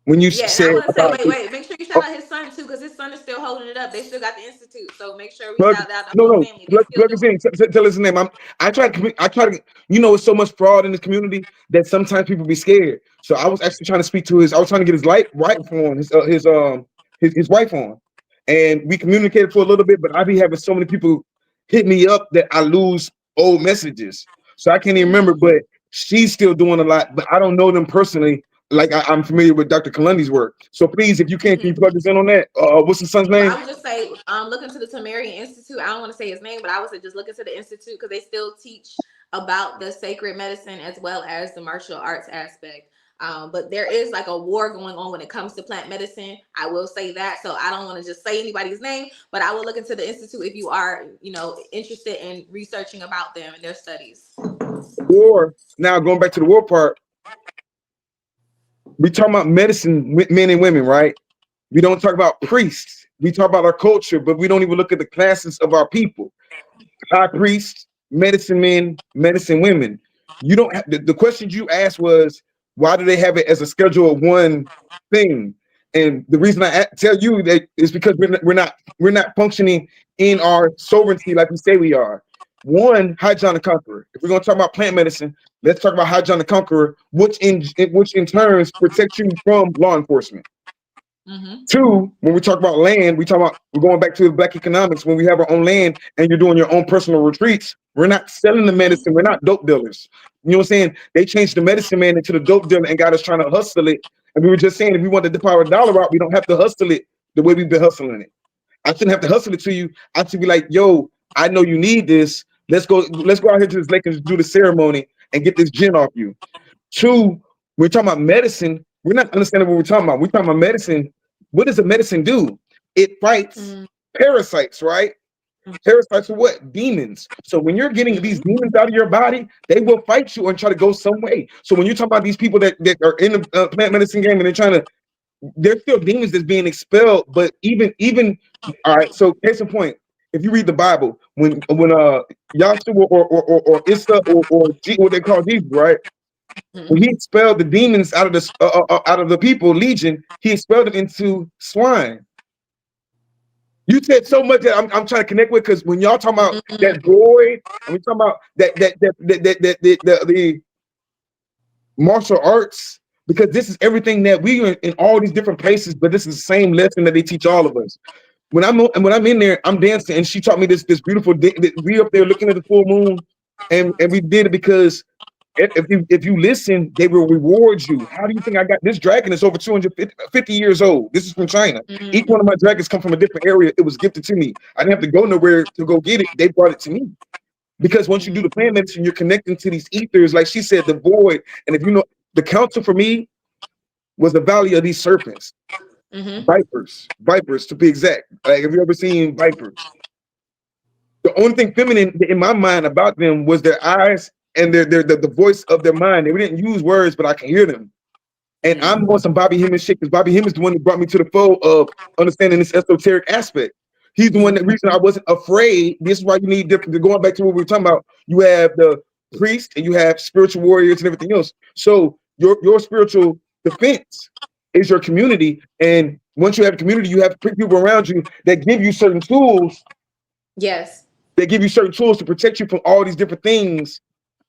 when you Yeah, and I said want to say, about wait, make sure you shout out his son too, because his son is still holding it up. They still got the institute, so make sure we plug, shout out the no, whole no, family. They still plug his doing in. Tell his name. I try to, it's so much fraud in this community that sometimes people be scared. So I was actually trying to speak to I was trying to get his wife on, his wife on, and we communicated for a little bit. But I be having so many people hit me up that I lose old messages, so I can't even remember. But she's still doing a lot, but I don't know them personally. Like I'm familiar with Dr. Kalundi's work. So please, if you can you plug us in on that? What's the son's So name? I would just say, look into the Tamarian Institute. I don't want to say his name, but I would say just look into the institute because they still teach about the sacred medicine as well as the martial arts aspect. But there is like a war going on when it comes to plant medicine. I will say that. So I don't want to just say anybody's name, but I will look into the institute if you are, interested in researching about them and their studies. War. Now going back to the war part, we talk about medicine, men and women, right? We don't talk about priests. We talk about our culture, but we don't even look at the classes of our people. High priests, medicine men, medicine women. You don't have the questions you asked was why do they have it as a schedule of one thing? And the reason I tell you that is because we're not functioning in our sovereignty like we say we are. One, High John the Conqueror. If we're going to talk about plant medicine, let's talk about High John the Conqueror, which in turns protects you from law enforcement. Two, when we talk about land, we're going back to the Black economics. When we have our own land and you're doing your own personal retreats, we're not selling the medicine. We're not dope dealers. You know what I'm saying? They changed the medicine man into the dope dealer and got us trying to hustle it. And we were just saying, if we want to dip our dollar out, we don't have to hustle it the way we've been hustling it. I shouldn't have to hustle it to you. I should be like, yo, I know you need this. Let's go out here to this lake and do the ceremony and get this gin off you. Two, we're talking about medicine. We're not understanding what we're talking about. We're talking about medicine. What does a medicine do? It fights parasites, right? Parasites are what? Demons. So when you're getting these demons out of your body, they will fight you and try to go some way. So when you talk about these people that are in the plant medicine game and they're still demons that's being expelled. But even all right. So case in point, if you read the Bible, when Yahshua or Issa or what they call Jesus, right? When he expelled the demons out of the people, Legion, he expelled them into swine. You said so much that I'm trying to connect with, because when y'all talking about that void, and we talking about the martial arts, because this is everything that we are in all these different places, but this is the same lesson that they teach all of us. When I'm in there, I'm dancing, and she taught me this beautiful. We up there looking at the full moon, and we did it because if you listen, they will reward you. How do you think I got this dragon? Is over 250 years old. This is from China. Each one of my dragons come from a different area. It was gifted to me. I didn't have to go nowhere to go get it. They brought it to me. Because once you do the plant medicine, you're connecting to these ethers, like she said, the void. And if you know, the counsel for me was the valley of these serpents, vipers to be exact. Like, have you ever seen vipers? The only thing feminine in my mind about them was their eyes and the voice of their mind. They didn't use words, but I can hear them. And I'm on some Bobby Hemmings shit, because Bobby Hemmings is the one that brought me to the fold of understanding this esoteric aspect. He's the one that reason I wasn't afraid. This is why you need different. Going back to what we were talking about, you have the priest and you have spiritual warriors and everything else. So your spiritual defense is your community. And once you have a community, you have people around you that give you certain tools. Yes. They give you certain tools to protect you from all these different things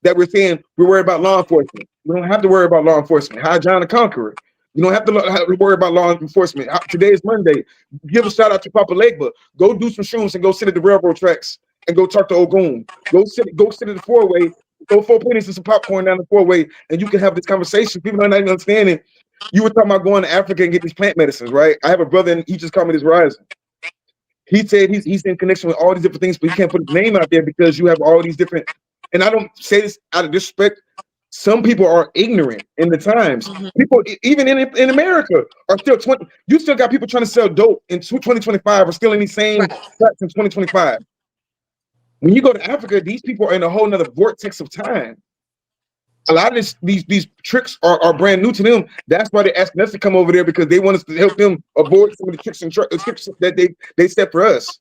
that we're saying we're worried about law enforcement. We don't have to worry about law enforcement. Hi, John the Conqueror. You don't have to worry about law enforcement. Today is Monday. Give a shout out to Papa Legba. Go do some shrooms and go sit at the railroad tracks and go talk to Ogun. Go sit at the four-way. Go 4 pennies and some popcorn down the four-way, and you can have this conversation. People are not even understanding. You were talking about going to Africa and get these plant medicines, right? I have a brother, and he just called me this rising. He said he's in connection with all these different things, but he can't put his name out there because you have all these different. And I don't say this out of disrespect. Some people are ignorant in the times. People, even in America, are still 20. You still got people trying to sell dope in 2025, are still in these same tracks in 2025. When you go to Africa, these people are in a whole nother vortex of time. A lot of these tricks are brand new to them. That's why they're asking us to come over there, because they want us to help them avoid some of the tricks and tricks that they set for us.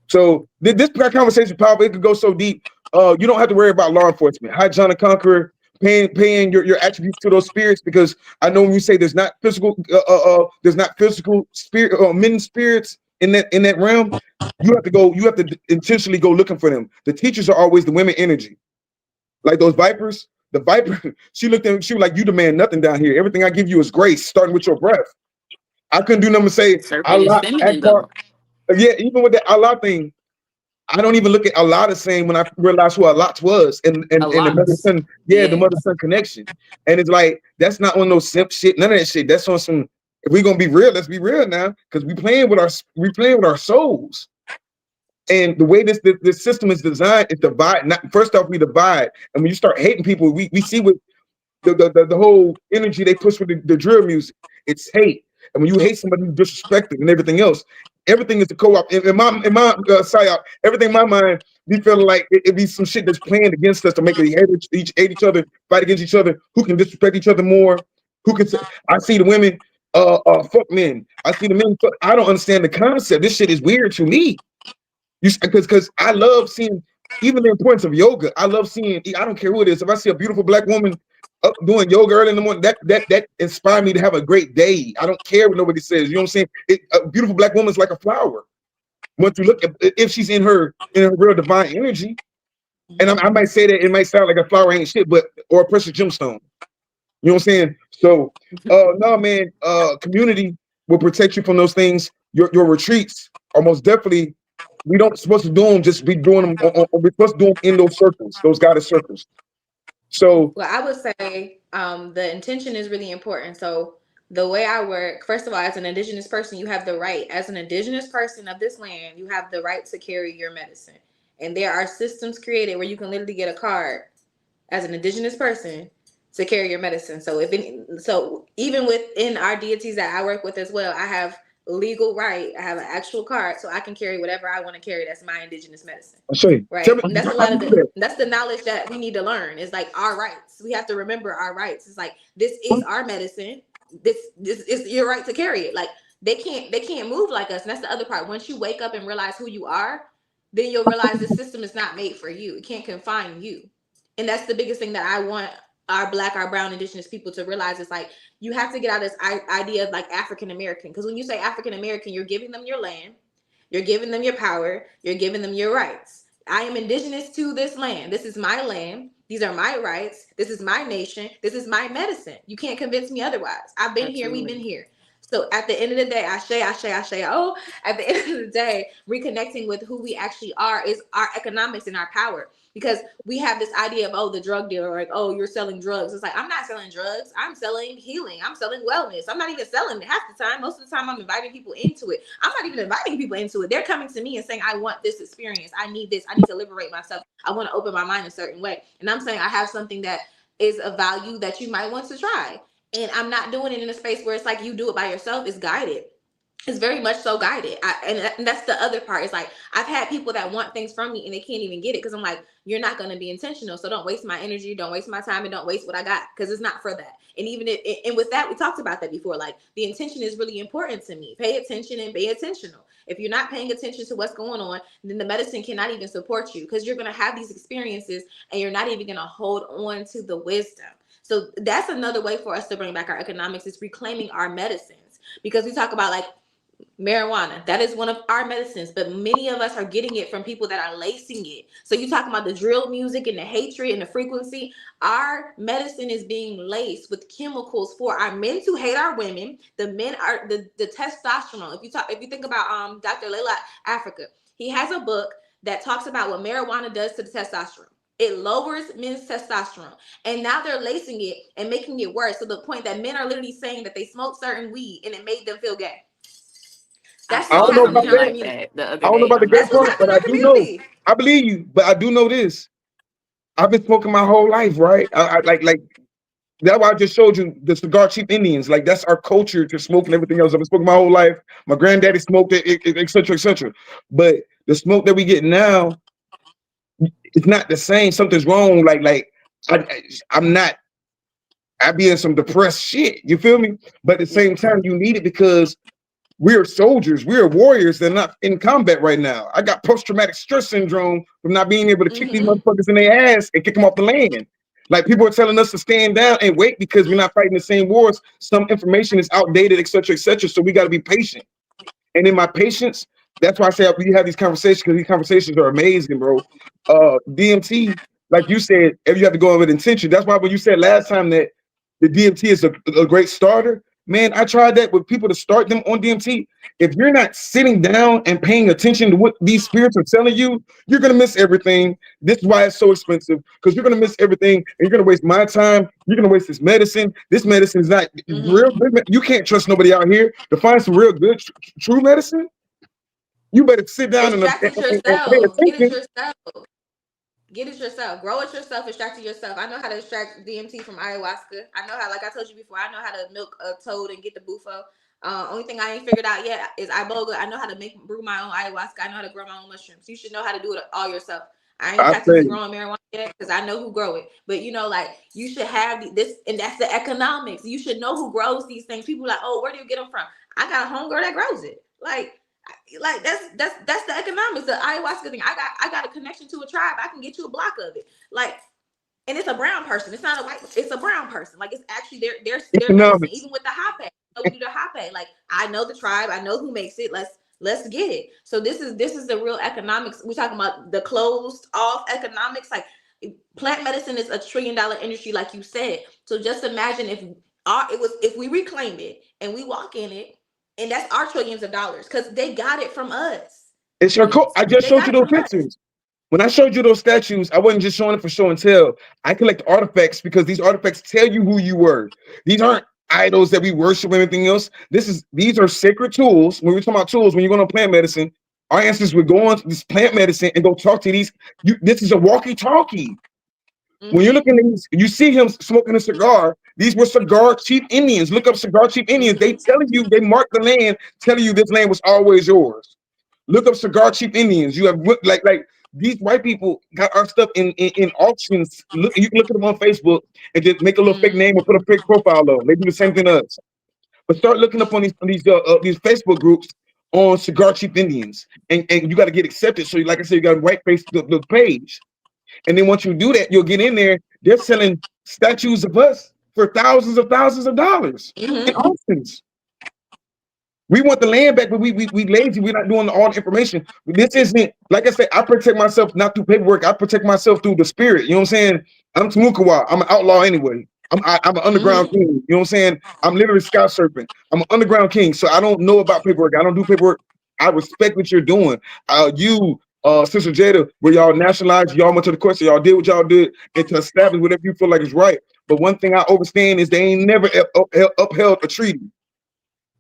So this conversation, powerful. It could go so deep. You don't have to worry about law enforcement. Hi, John the Conqueror, paying your attributes to those spirits, because I know when you say there's not physical spirit men spirits in that realm, you have to go. You have to intentionally go looking for them. The teachers are always the women energy, like those vipers. The viper, she looked at him, she was like, "You demand nothing down here. Everything I give you is grace, starting with your breath." I couldn't do nothing but say Serpent is Allah feminine Akbar. though. Yeah, even with the Allah thing, I don't even look at Allah the same when I realized who Allah was, and A the mother lot. son, yeah, the mother Yes. son connection. And it's like, that's not on no simp shit, none of that shit. That's on some, if we're gonna be real, let's be real now, because we playing with our souls. And the way this system is designed is divide. Not, first off, we divide, and when you start hating people, we see what the whole energy they push with the drill music. It's hate, and when you hate somebody, you disrespect them and everything else. Everything is a co-op. In my psyop, everything in my mind, we feel like it be some shit that's planned against us to make us hate each other, fight against each other. Who can disrespect each other more? Who can say? I see the women, fuck men. I see the men. Fuck, I don't understand the concept. This shit is weird to me. Because I love seeing even the importance of yoga. I love seeing. I don't care who it is. If I see a beautiful black woman up doing yoga early in the morning, that inspire me to have a great day. I don't care what nobody says. You know what I'm saying? A beautiful black woman is like a flower. Once you look at, if she's in her real divine energy, and I might say that it might sound like a flower ain't shit, but or a precious gemstone. You know what I'm saying? So, no, man. Community will protect you from those things. Your retreats are most definitely. We don't supposed to do them. Just be doing them. We're supposed to do them in those circles, those goddess circles. So, Well, I would say the intention is really important. So the way I work, first of all, as an indigenous person, you have the right, as an indigenous person of this land, you have the right to carry your medicine. And there are systems created where you can literally get a card as an indigenous person to carry your medicine. So so even within our deities that I work with as well, I have legal right. I have an actual card, so I can carry whatever I want to carry. That's my indigenous medicine. I'll show you. Tell Right. me And that's a how lot you of do that. that's the knowledge that we need to learn. It's like our rights. We have to remember our rights. It's like this is our medicine. This is your right to carry it. Like they can't move like us. And that's the other part. Once you wake up and realize who you are, then you'll realize this system is not made for you. It can't confine you. And that's the biggest thing that I want our black, our brown, indigenous people to realize. Is like you have to get out of this idea of like African American. Because when you say African American, you're giving them your land, you're giving them your power, you're giving them your rights. I am indigenous to this land. This is my land. These are my rights. This is my nation. This is my medicine. You can't convince me otherwise. I've been here. We've been Absolutely. here. So at the end of the day, oh, at the end of the day, reconnecting with who we actually are is our economics and our power. Because we have this idea of, oh, the drug dealer, like, oh, you're selling drugs. It's like, I'm not selling drugs. I'm selling healing. I'm selling wellness. I'm not even selling it half the time. Most of the time, I'm inviting people into it. I'm not even inviting people into it. They're coming to me and saying, I want this experience. I need this. I need to liberate myself. I want to open my mind a certain way. And I'm saying I have something that is a value that you might want to try. And I'm not doing it in a space where it's like you do it by yourself. It's guided. It's very much so guided. And that's the other part. It's like I've had people that want things from me and they can't even get it because I'm like, you're not going to be intentional. So don't waste my energy, don't waste my time, and don't waste what I got because it's not for that. And even and with that, we talked about that before. Like the intention is really important to me. Pay attention and be intentional. If you're not paying attention to what's going on, then the medicine cannot even support you because you're going to have these experiences and you're not even going to hold on to the wisdom. So that's another way for us to bring back our economics is reclaiming our medicines because we talk about like marijuana, that is one of our medicines, but many of us are getting it from people that are lacing it. So you talking about the drill music and the hatred and the frequency. Our medicine is being laced with chemicals for our men to hate our women. The men are the testosterone. If you think about Dr. Layla Africa, he has a book that talks about what marijuana does to the testosterone. It lowers men's testosterone. And now they're lacing it and making it worse to the point that men are literally saying that they smoke certain weed and it made them feel gay. I That's I what's saw don't know happening about in something our that. like community. that the I other don't know day. about the I'm gay not That's what's sure. part, but happening in I our do know. community. I believe you, but I do know this. I've been smoking my whole life, right? I like that's why I just showed you the cigar cheap Indians. Like that's our culture to smoke and everything else. I've been smoking my whole life. My granddaddy smoked it, et cetera, et cetera. But the smoke that we get now, it's not the same. Something's wrong. Like I'm not. I be in some depressed shit. You feel me? But at the Yeah. same time, you need it because we're soldiers, we're warriors. They're not in combat right now. I got post-traumatic stress syndrome from not being able to kick these Mm-hmm. motherfuckers in their ass and kick them off the land. Like people are telling us to stand down and wait because we're not fighting the same wars. Some information is outdated, etc., etc. So we got to be patient. And in my patience, that's why I say we have these conversations because these conversations are amazing, bro. DMT, like you said, if you have to go in with intention. That's why when you said last time that the DMT is a great starter, man, I tried that with people to start them on DMT. If you're not sitting down and paying attention to what these spirits are telling you, you're gonna miss everything. This is why it's so expensive because you're gonna miss everything and you're gonna waste my time. You're gonna waste this medicine. This medicine is not real Mm-hmm. good. You can't trust nobody out here to find some real good, true medicine. You better sit down Extract it and pay yourself. Get it attention. yourself. Get it yourself. Grow it yourself. Extract it yourself. I know how to extract DMT from ayahuasca. I know how, like I told you before, I know how to milk a toad and get the bufo. Only thing I ain't figured out yet is iboga. I know how to brew my own ayahuasca. I know how to grow my own mushrooms. You should know how to do it all yourself. I ain't I practicing say growing marijuana yet because I know who grow it. But like you should have this, and that's the economics. You should know who grows these things. People are like, oh, where do you get them from? I got a homegirl that grows it. Like that's the economics, the ayahuasca thing. I got a connection to a tribe. I can get you a block of it. Like, and it's a brown person. It's not a white. It's a brown person. Like, it's actually their medicine. economics. Even with the hape, we do the hape. Like, I know the tribe. I know who makes it. Let's get it. So this is the real economics. We're talking about the closed off economics. Like, plant medicine is $1 trillion industry, like you said. So just imagine if we reclaim it and we walk in it, and that's our trillions of dollars because they got it from us. It's your coat. Yes. I just They showed got you it those from us. pictures. When I showed you those statues, I wasn't just showing it for show and tell. I collect artifacts because these artifacts tell you who you were. These aren't idols that we worship or anything else. These are sacred tools. When we're talking about tools, when you're going to plant medicine, our ancestors would go on this plant medicine and go talk to these. This is a walkie-talkie. When you're Mm-hmm. looking at these, you see him smoking a cigar. These were cigar chief Indians. Look up cigar chief Indians. They Mm-hmm. telling you, they mark the land, telling you this land was always yours. Look up cigar cheap Indians. You have like these white people got our stuff in auctions. Look, you can look at them on Facebook and just make a little fake name or put a fake profile on. They do the same thing to us. But start looking up on these Facebook groups on cigar cheap Indians, and you got to get accepted. So, like I said, you got to white face the page, and then once you do that, you'll get in there. They're selling statues of us for thousands of dollars in Mm-hmm. auctions. We want the land back, but we lazy. We're not doing all the information. This isn't, like I said, I protect myself not through paperwork. I protect myself through the spirit. You know what I'm saying? I'm Tamukawa. I'm an outlaw anyway. I'm an underground Mm-hmm. king. You know what I'm saying? I'm literally sky serpent. I'm an underground king. So I don't know about paperwork. I don't do paperwork. I respect what you're doing. Sister Jada, where y'all nationalized, y'all went to the court, so y'all did what y'all did, and to establish whatever you feel like is right. But one thing I understand is they ain't never upheld a treaty.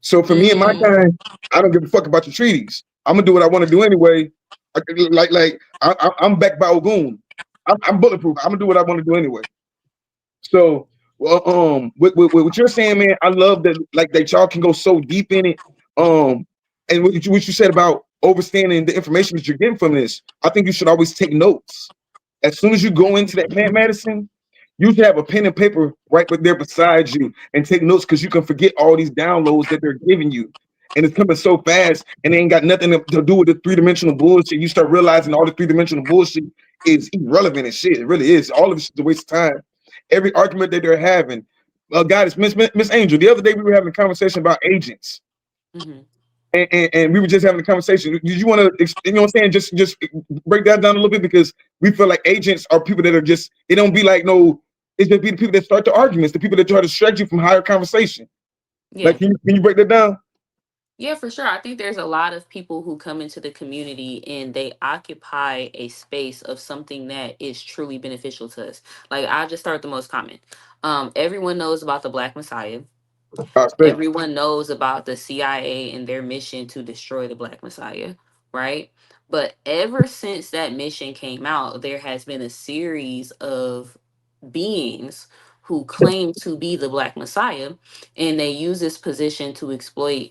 So for me and my Mm. kind, I don't give a fuck about your treaties. I'm gonna do what I want to do anyway. I'm backed by Ogun. I'm bulletproof. I'm gonna do what I want to do anyway. So, well, with what you're saying, man, I love that. Like that, y'all can go so deep in it. And what you said about understanding the information that you're getting from this, I think you should always take notes. As soon as you go into that plant medicine, you should have a pen and paper right there beside you and take notes because you can forget all these downloads that they're giving you. And it's coming so fast and they ain't got nothing to do with the three-dimensional bullshit. You start realizing all the three-dimensional bullshit is irrelevant and shit. It really is. All of it's a waste of time. Every argument that they're having. God, it's Miss Angel. The other day we were having a conversation about agents. Mm-hmm. And we were just having a conversation. Did you want to, you know what I'm saying? Just break that down a little bit because we feel like agents are people that are just, it don't be like no, it's just be the people that start the arguments, the people that try to distract you from higher conversation. Like, Yeah. can you break that down? Yeah, for sure. I think there's a lot of people who come into the community and they occupy a space of something that is truly beneficial to us. Like, I'll just start with the most common. Everyone knows about the Black Messiah. I say, Everyone knows about the CIA and their mission to destroy the Black Messiah, right? But ever since that mission came out, there has been a series of beings who claim to be the Black Messiah, and they use this position to exploit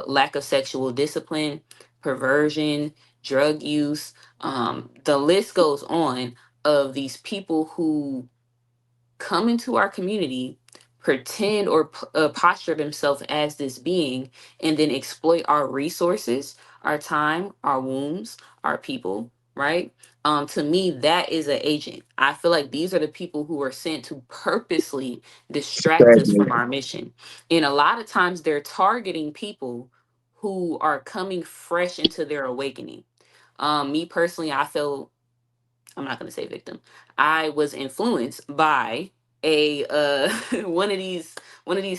lack of sexual discipline, perversion, drug use. The list goes on of these people who come into our community, pretend or posture themselves as this being, and then exploit our resources, our time, our wombs, our people, right? To me, that is an agent. I feel like these are the people who are sent to purposely distract us from our mission. And a lot of times they're targeting people who are coming fresh into their awakening. Me personally, I feel, I'm not going to say victim. I was influenced by a one of these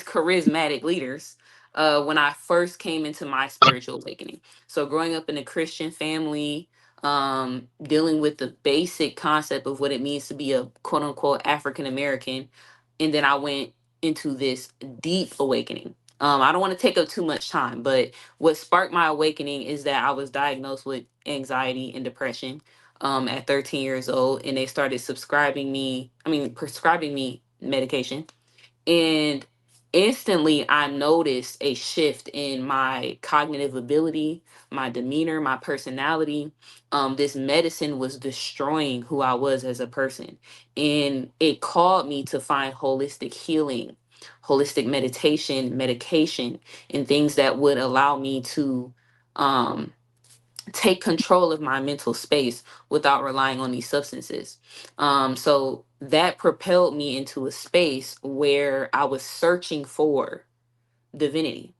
charismatic leaders when I first came into my spiritual awakening. So growing up in a Christian family, dealing with the basic concept of what it means to be a quote unquote African American, and then I went into this deep awakening. I don't want to take up too much time, but what sparked my awakening is that I was diagnosed with anxiety and depression at 13 years old, and they started prescribing me medication. And instantly, I noticed a shift in my cognitive ability, my demeanor, my personality. This medicine was destroying who I was as a person. And it called me to find holistic healing, holistic meditation, medication, and things that would allow me to. Um, Take control of my mental space without relying on these substances. So that propelled me into a space where I was searching for divinity.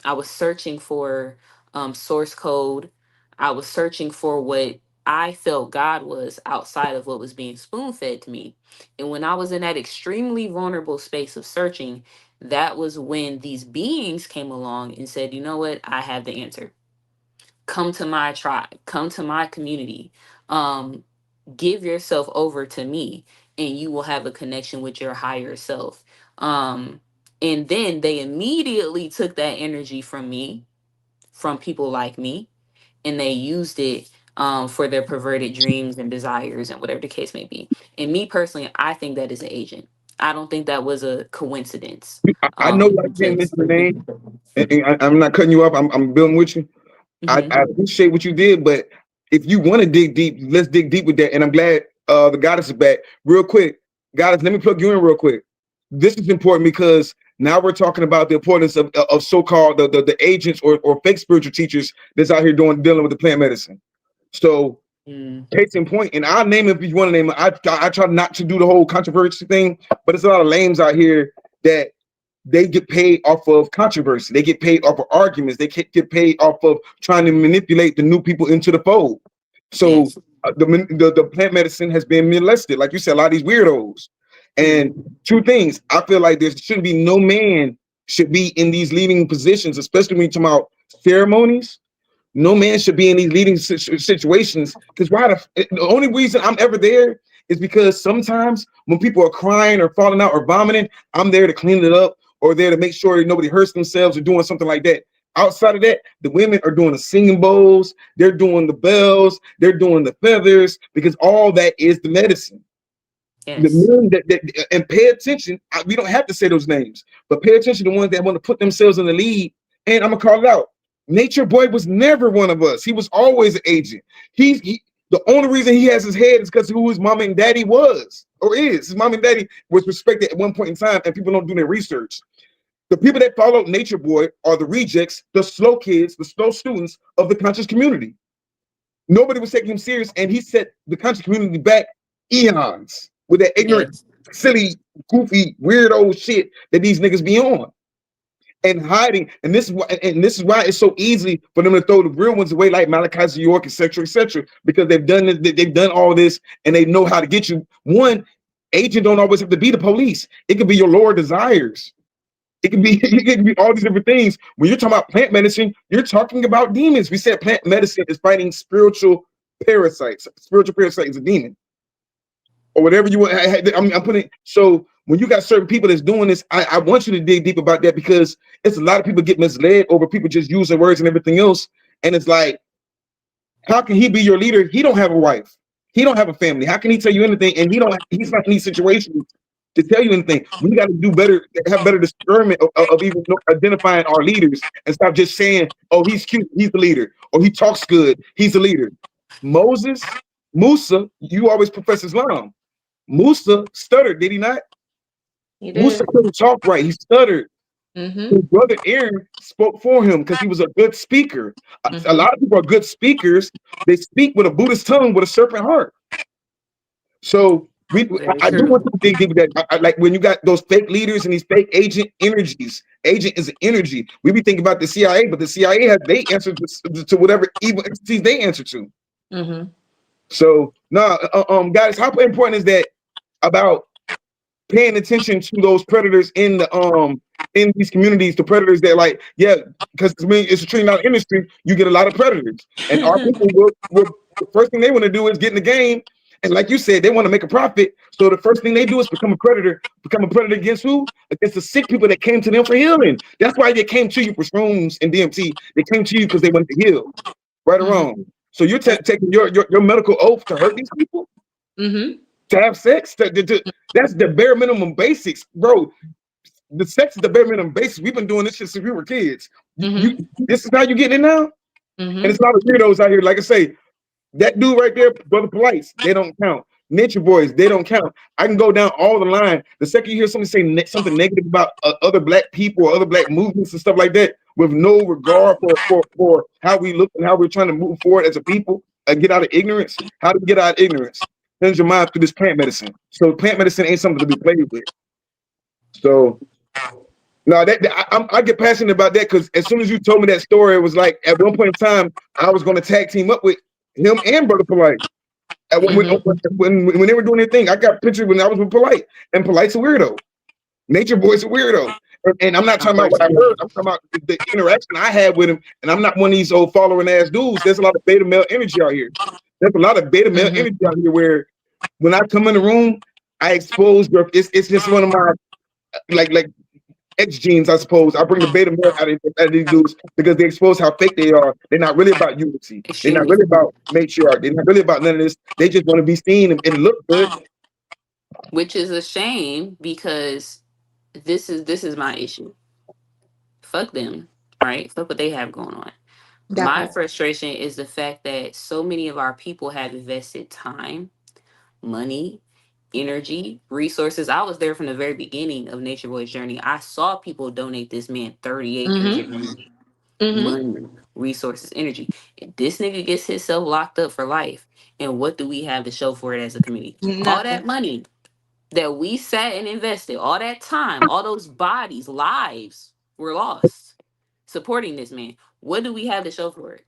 I was searching for source code. I was searching for what I felt God was outside of what was being spoon fed to me. And when I was in that extremely vulnerable space of searching, that was when these beings came along and said, you know what? I have the answer. Come to my tribe, come to my community, um give yourself over to me, and you will have a connection with your higher self. And then they immediately took that energy from me, from people like me, and they used it for their perverted dreams and desires and whatever the case may be. And me personally, I think that is an agent. I don't think that was a coincidence. I know I can't Just mention the name, and I'm not cutting you off. I'm building with you. I Mhm. appreciate what you did, but if you want to dig deep, let's dig deep with that. And I'm glad the goddess is back. Real quick, goddess, let me plug you in real quick. This is important because now we're talking about the importance of so-called the agents or fake spiritual teachers that's out here dealing with the plant medicine. So Mm, case in point, and I'll name it if you want to name it. I try not to do the whole controversy thing, but there's a lot of lames out here that they get paid off of controversy. They get paid off of arguments. They get paid off of trying to manipulate the new people into the fold. So yes. the plant medicine has been molested, like you said, a lot of these weirdos. And Mm, two things, I feel like there shouldn't be no man should be in these leading positions, especially when you talk about ceremonies. No man should be in these leading situations because the only reason I'm ever there is because sometimes when people are crying or falling out or vomiting, I'm there to clean it up or there to make sure nobody hurts themselves or doing something like that. Outside of that, the women are doing the singing bowls, they're doing the bells, they're doing the feathers because all that is the medicine. The yes. men and pay attention. We don't have to say those names, but pay attention to the ones that want to put themselves in the lead. And I'm gonna call it out. Nature Boy was never one of us. He was always an agent. The only reason he has his head is because who his mom and daddy was or is. His mom and daddy was respected at one point in time, and people don't do their research. The people that follow Nature Boy are the rejects, the slow kids, the slow students of the conscious community. Nobody was taking him serious, and he set the conscious community back eons with that ignorant, Yes. silly, goofy, weirdo shit that these niggas be on and hiding. And this is why it's so easy for them to throw the real ones away, like Malachi York, etc., because they've done all this, and they know how to get you. One agent don't always have to be the police. It could be your lower desires. It can be it can be all these different things. When you're talking about plant medicine, you're talking about demons. We said plant medicine is fighting spiritual parasites. Spiritual parasite is a demon, or whatever you want. I'm putting. So when you got certain people that's doing this, I want you to dig deep about that because it's a lot of people get misled over people just using words and everything else. And it's like, how can he be your leader? He don't have a wife. He don't have a family. How can he tell you anything? And he's not in these situations to tell you anything. We got to do better, have better discernment of even identifying our leaders and stop just saying, oh, he's cute, he's the leader, or he talks good, he's the leader. Musa, you always profess Islam. Musa stuttered, did he not? He Musa did. couldn't talk right. He stuttered. Mm-hmm. His brother Aaron spoke for him because he was a good speaker. A Mm-hmm. lot of people are good speakers. They speak with a Buddhist tongue with a serpent heart. So Very I do true. want to dig deep that like when you got those fake leaders and these fake agent energies. Agent is an energy. We be thinking about the CIA, but the CIA has they answer to whatever evil entities they answer to. Mm-hmm. So no, guys, how important is that about paying attention to those predators in these communities, the predators that like, yeah, because I mean it's a trillion dollar industry, you get a lot of predators. And our people will the first thing they want to do is get in the game. And like you said, they want to make a profit. So the first thing they do is become a predator against who? Against the sick people that came to them for healing. That's why they came to you for shrooms and DMT. They came to you because they wanted to heal, right or Mm-hmm. wrong. So you're taking your medical oath to hurt these people, Mm-hmm. to have sex, that's the bare minimum basics, bro. The sex is the bare minimum basics. We've been doing this shit since we were kids. Mm-hmm. This is how you getting it now, and Mm-hmm. it's a lot of weirdos out here. Like I say, that dude right there, Brother Polites, they don't count. Nature Boys, they don't count. I can go down all the line. The second you hear somebody say something negative about other black people or other black movements and stuff like that, with no regard for how we look and how we're trying to move forward as a people and get out of ignorance. How do we get out of ignorance? Cleanse your mind through this plant medicine. So plant medicine ain't something to be played with. So no, I get passionate about that because as soon as you told me that story, it was like at one point in time I was going to tag team up with him and Brother Polite. When they were doing their thing, I got pictures when I was with Polite, and Polite's a weirdo. Nature Boy's a weirdo. And I'm not talking about what I heard. Unfortunately. I'm talking about the interaction I had with him. And I'm not one of these old following ass dudes. There's a lot of beta male energy out here. There's a lot of beta male Mm-hmm. energy out here where when I come in the room, I expose it's just one of my like X genes, I suppose. I bring the beta male out of these dudes because they expose how fake they are. They're not really about unity. They're not Extremely. really about matriarch. They're not really about none of this. They just want to be seen and look good. Which is a shame because this is my issue. Fuck them, right? Fuck what they have going on. That My part. frustration is the fact that so many of our people have invested time, money, energy, resources. I was there from the very beginning of Nature Boy's journey. I saw people donate this man 30 acres of Mm-hmm. land, Mm-hmm. money, resources, energy. This nigga gets himself locked up for life. And what do we have to show for it as a community? All Nothing. that money that we sat and invested, all that time, all those bodies, lives were lost supporting this man. What do we have to show for it?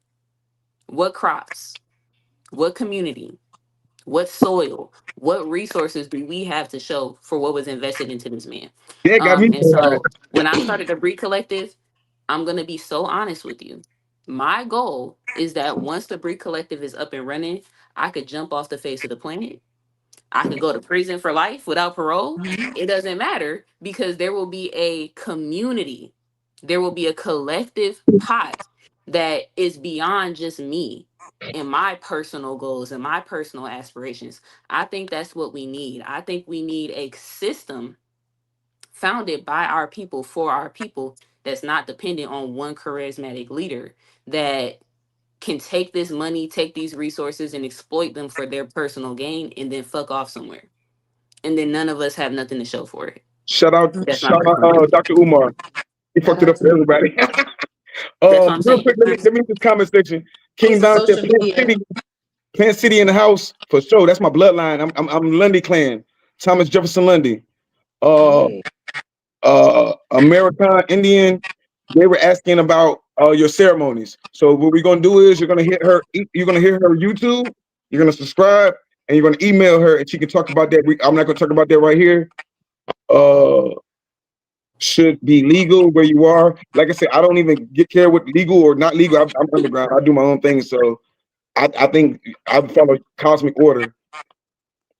What crops? What community? What soil? What resources do we have to show for what was invested into this man? Yeah, got me. And so when I started the Breed Collective, I'm gonna be so honest with you. My goal is that once the Breed Collective is up and running, I could jump off the face of the planet. I could go to prison for life without parole. Mm-hmm. It doesn't matter because there will be a community. There will be a collective pot that is beyond just me and my personal goals and my personal aspirations. I think that's what we need. I think we need a system founded by our people for our people that's not dependent on one charismatic leader that can take this money, take these resources and exploit them for their personal gain and then fuck off somewhere. And then none of us have nothing to show for it. That's my Shout out personal opinion. Dr. Umar. He Shout fucked it out up for to everybody. That's what I'm Real saying. quick, let me this comment section. King Kings of Don said, social media. Plant City in the house for sure. That's my bloodline. I'm Lundy clan. Thomas Jefferson Lundy. Uh, Hey. American Indian. They were asking about your ceremonies. So what we're gonna do is you're gonna hit her. You're gonna hear her YouTube. You're gonna subscribe, and you're gonna email her, and she can talk about that. I'm not gonna talk about that right here. Uh, should be legal where you are. Like I said, I don't even get care what legal or not legal. I'm underground. I do my own thing. So I think I follow cosmic order.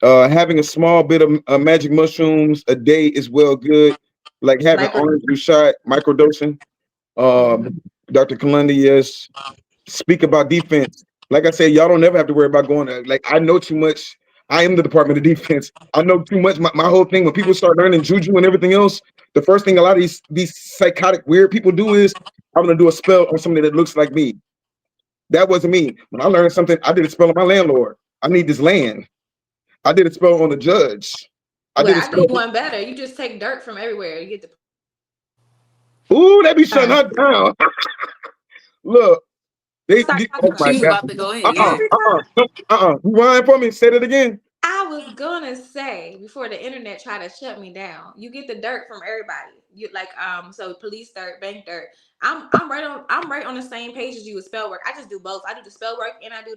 Having a small bit of magic mushrooms a day is well good. Like having Micro. orange juice shot, microdosing. Mm-hmm. Dr. Kalunda, yes. Speak about defense. Like I said, y'all don't never have to worry about going to, like, I know too much. I am the Department of Defense. I know too much. My whole thing, when people start learning juju and everything else, the first thing a lot of these psychotic, weird people do is, I'm going to do a spell on somebody that looks like me. That wasn't me. When I learned something, I did a spell on my landlord. I need this land. I did a spell on the judge. I Well, did a I do spell. one better. You just take dirt from everywhere. You get the Ooh, they be shutting her down. Look, start talking oh about my She was God. about to go in. Yeah. every time. Rewind for me. Say that again. I was gonna say before the internet tried to shut me down, you get the dirt from everybody. You like so police dirt, bank dirt. I'm right on the same page as you with spell work. I just do both. I do the spell work and I do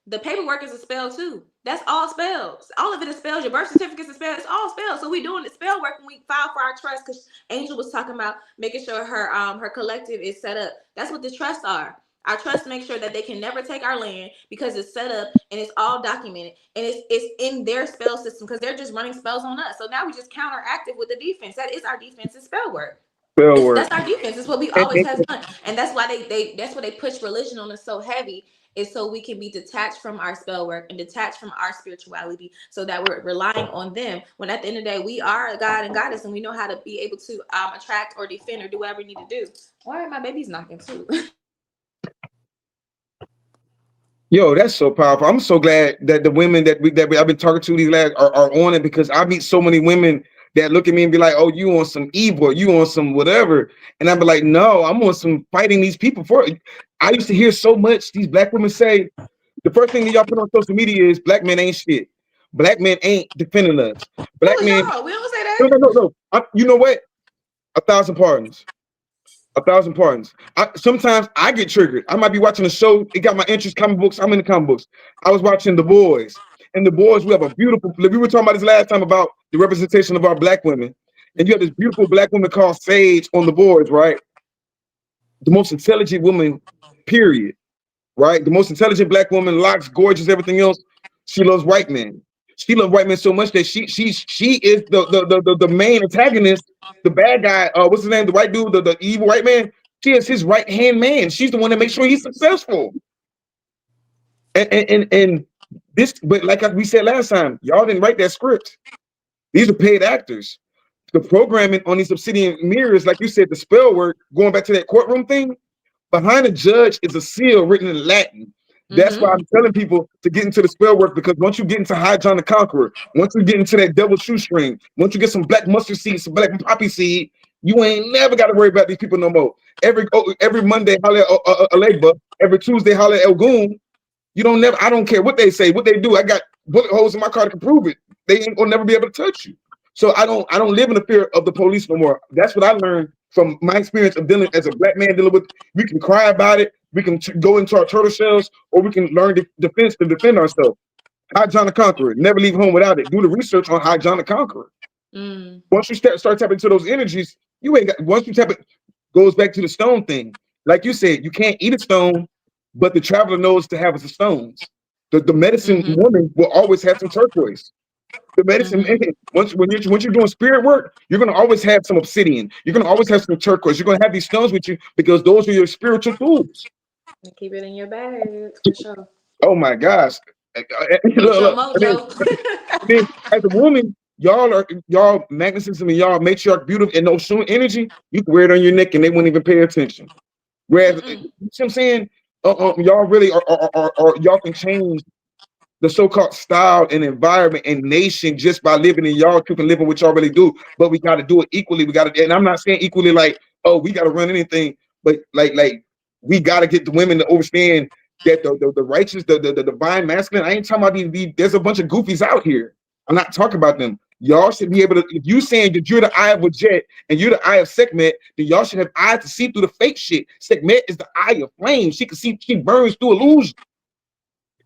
the paperwork is a spell too. That's all spells. All of it is spells. Your birth certificate's a spell. It's all spells. So we doing the spell work when we file for our trust because Angel was talking about making sure her collective is set up. That's what the trusts are. Our trust makes sure that they can never take our land because it's set up and it's all documented and it's in their spell system because they're just running spells on us. So now we just counteractive with the defense. That is our defensive spell work. Spell That's work. our defense. It's what we And, always and, have done, and that's why they that's why they push religion on us so heavy. Is so we can be detached from our spell work and detached from our spirituality, so that we're relying on them. When at the end of the day, we are a god and goddess, and we know how to be able to attract or defend or do whatever we need to do. Why are my babies knocking too? yo, that's so powerful. I'm so glad that the women I've been talking to these last are on it because I meet so many women that look at me and be like, "Oh, you on some evil? You on some whatever?" And I'd be like, "No, I'm on some fighting these people for it." I used to hear so much these black women say. The first thing that y'all put on social media is black men ain't shit. Black men ain't defending us. Who Black is men. y'all? We don't say No, that. no, no, no. You know what? A thousand pardons. A thousand pardons. Sometimes I get triggered. I might be watching a show. It got my interest. Comic books. I'm in the comic books. I was watching The Boys. And The Boys, we have a beautiful. We were talking about this last time about the representation of our black women. And you have this beautiful black woman called Sage on The Boys, right? The most intelligent woman, period. Right? The most intelligent black woman, locks, gorgeous, everything else. She loves white men. She loves white men so much that she is the main antagonist, the bad guy. What's his name? The white dude, the evil white man. She is his right hand man. She's the one that makes sure he's successful. And this, but like we said last time, y'all didn't write that script. These are paid actors. The programming on these obsidian mirrors, like you said, the spell work, going back to that courtroom thing, behind a judge is a seal written in Latin. That's why I'm telling people to get into the spell work because once you get into High John the Conqueror, once you get into that double shoestring, once you get some black mustard seed, some black poppy seed, you ain't never got to worry about these people no more. Every Monday, holler at Alegba. Every Tuesday, holler at El Goon. You don't never. I don't care what they say, what they do. I got bullet holes in my car to prove it. They ain't gonna never be able to touch you. So I don't live in the fear of the police no more. That's what I learned from my experience of dealing as a black man dealing with. We can cry about it. We can go into our turtle shells, or we can learn defense to defend ourselves. High John the Conqueror. Never leave home without it. Do the research on High John the Conqueror. Once you start tapping into those energies, you ain't got. Once you tap it, goes back to the stone thing. Like you said, you can't eat a stone, but the traveler knows to have the stones. The medicine woman will always have some turquoise. The medicine man, once you're doing spirit work, you're gonna always have some obsidian. You're gonna always have some turquoise. You're gonna have these stones with you because those are your spiritual tools. Keep it in your bag for sure. Oh my gosh. Boost your Look, mojo. then as a woman, y'all magnetism and y'all matriarch beautiful and no showing energy, you can wear it on your neck and they won't even pay attention. Whereas, you see what I'm saying? Y'all really are y'all can change the so-called style and environment and nation just by living in y'all truth and living what y'all really do. But we got to do it equally. We got to, and I'm not saying equally like, oh, we got to run anything, but like we got to get the women to understand that the righteous, the divine masculine. I ain't talking about these. There's a bunch of goofies out here. I'm not talking about them. Y'all should be able to. If you saying that you're the eye of Jet and you're the eye of Sekhmet, then y'all should have eyes to see through the fake shit. Sekhmet is the eye of flame. She can see. She burns through illusion.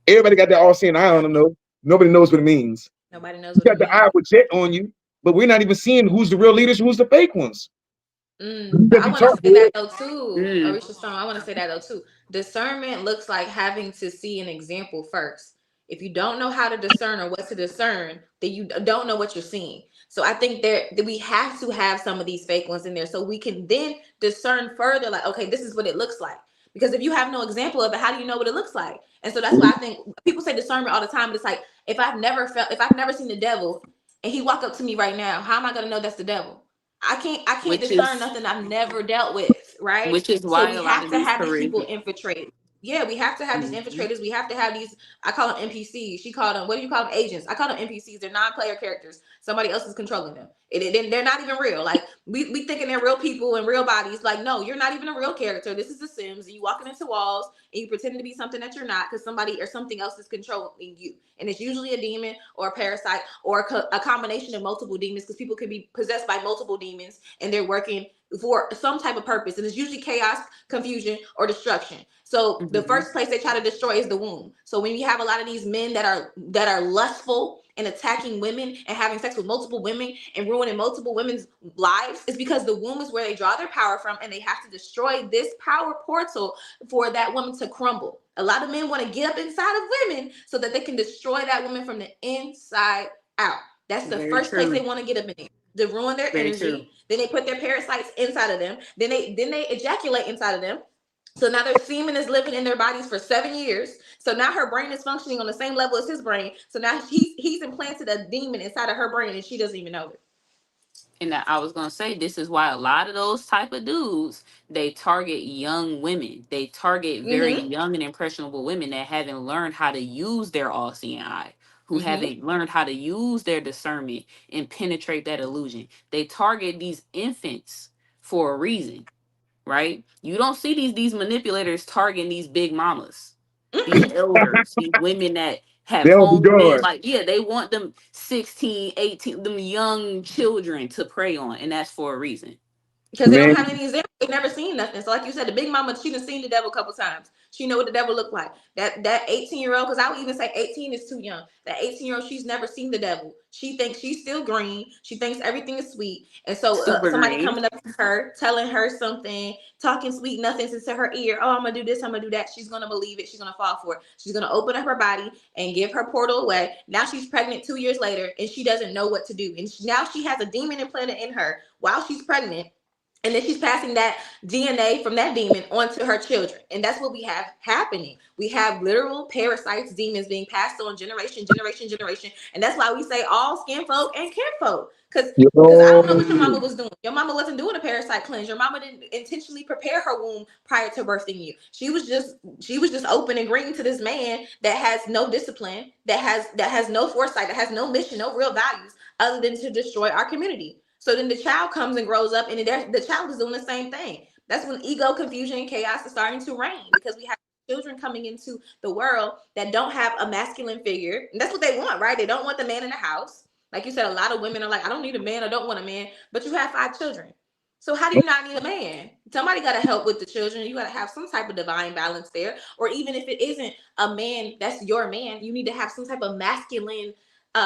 Everybody got that all-seeing eye on them, though. Nobody knows what it means. Nobody knows You what it got the means. eye with Jet on you, but we're not even seeing who's the real leaders, who's the fake ones. But I want to say that though too, Mm. Arisha Stone. I want to say that though too. Discernment looks like having to see an example first. If you don't know how to discern or what to discern, then you don't know what you're seeing. So I think that we have to have some of these fake ones in there so we can then discern further. Like, okay, this is what it looks like. Because if you have no example of it, how do you know what it looks like? And so that's why I think people say discernment all the time. But it's like if I've never seen the devil, and he walk up to me right now, how am I gonna know that's the devil? I can't Which discern is nothing I've never dealt with, right? which is So why we a lot have of to these have these charisma people infiltrate. Yeah, we have to have these infiltrators. We have to have these. I call them NPCs. She called them. What do you call them? Agents. I call them NPCs. They're non-player characters. Somebody else is controlling them. They're not even real. Like we thinking they're real people and real bodies. Like no, you're not even a real character. This is The Sims. And you walking into walls and you pretending to be something that you're not because somebody or something else is controlling you. And it's usually a demon or a parasite or a combination of multiple demons because people can be possessed by multiple demons and they're working for some type of purpose. And it's usually chaos, confusion, or destruction. So the first place they try to destroy is the womb. So when you have a lot of these men that are lustful and attacking women and having sex with multiple women and ruining multiple women's lives, is because the womb is where they draw their power from, and they have to destroy this power portal for that woman to crumble. A lot of men want to get up inside of women so that they can destroy that woman from the inside out. That's the first place they want to get up in there, to ruin their energy. Then they put their parasites inside of them. Then they ejaculate inside of them. So now their semen is living in their bodies for 7 years. So now her brain is functioning on the same level as his brain. So now he's implanted a demon inside of her brain and she doesn't even know it. And I was gonna say, this is why a lot of those type of dudes, they target young women. They target very young and impressionable women that haven't learned how to use their all-seeing eye, who haven't learned how to use their discernment and penetrate that illusion. They target these infants for a reason, right? You don't see these manipulators targeting these big mamas, these elders, these women that have They'll be homes been doing. like, yeah, they want them 16, 18, them young children to prey on, and that's for a reason. Because they don't Man, have any examples. They've never seen nothing. So like you said, the big mama, she done seen the devil a couple times. She know what the devil look like. That 18-year-old, because I would even say 18 is too young. That 18-year-old, she's never seen the devil. She thinks she's still green. She thinks everything is sweet. And so Super somebody green. coming up to her, telling her something, talking sweet nothings into her ear. Oh, I'm going to do this. I'm going to do that. She's going to believe it. She's going to fall for it. She's going to open up her body and give her portal away. Now she's pregnant 2 years later and she doesn't know what to do. And now she has a demon implanted in her while she's pregnant. And then she's passing that DNA from that demon onto her children. And that's what we have happening. We have literal parasites, demons being passed on generation. And that's why we say all skin folk and kin folk. Because I don't know what your mama was doing. Your mama wasn't doing a parasite cleanse. Your mama didn't intentionally prepare her womb prior to birthing you. She was just open and green to this man that has no discipline, that has no foresight, that has no mission, no real values other than to destroy our community. So then the child comes and grows up and the child is doing the same thing. That's when ego, confusion, and chaos is starting to reign because we have children coming into the world that don't have a masculine figure. And that's what they want, right? They don't want the man in the house. Like you said, a lot of women are like, I don't need a man. I don't want a man. But you have 5 children. So how do you not need a man? Somebody got to help with the children. You got to have some type of divine balance there. Or even if it isn't a man, that's your man. You need to have some type of masculine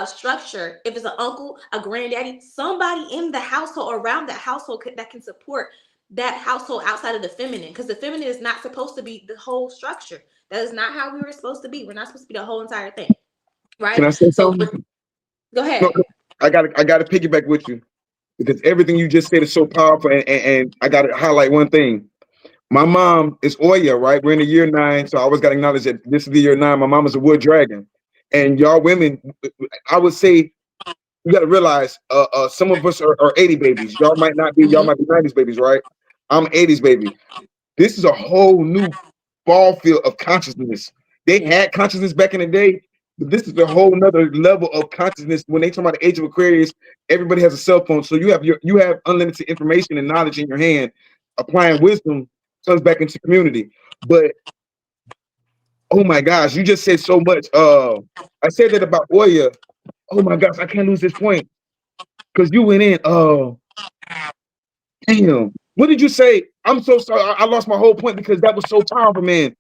structure. If it's an uncle, a granddaddy, somebody in the household or around that household that can support that household outside of the feminine, because the feminine is not supposed to be the whole structure. That is not how we were supposed to be. We're not supposed to be the whole entire thing, right? can I say So something? go ahead. No, I got to piggyback with you because everything you just said is so powerful, and I got to highlight one thing. My mom is Oya, right? We're in the year 9, so I always got to acknowledge that this is the year 9. My mom is a wood dragon, and y'all women, I would say, you got to realize, some of us are 80 babies. Y'all might not be. Y'all might be 90s babies, right? I'm 80s baby. This is a whole new ball field of consciousness. They had consciousness back in the day, but this is a whole nother level of consciousness. When they talk about the age of Aquarius, everybody has a cell phone, so you have unlimited information and knowledge in your hand. Applying wisdom comes back into community. But oh my gosh, you just said so much. I said that about Oya. Oh my gosh, I can't lose this point because you went in. Damn. What did you say? I'm so sorry. I lost my whole point because that was so powerful, man.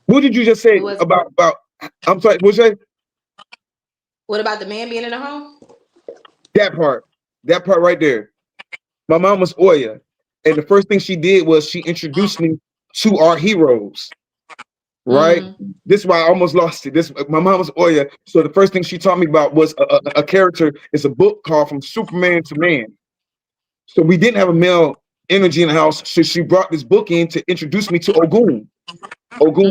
What did you just say about? I'm sorry. What you say? What about the man being in the home? That part right there. My mom was Oya, and the first thing she did was she introduced me to our heroes. Right. This is why I almost lost it. My mom was Oya, so the first thing she taught me about was a character. It's a book called From Superman to Man. So we didn't have a male energy in the house, so she brought this book in to introduce me to Ogun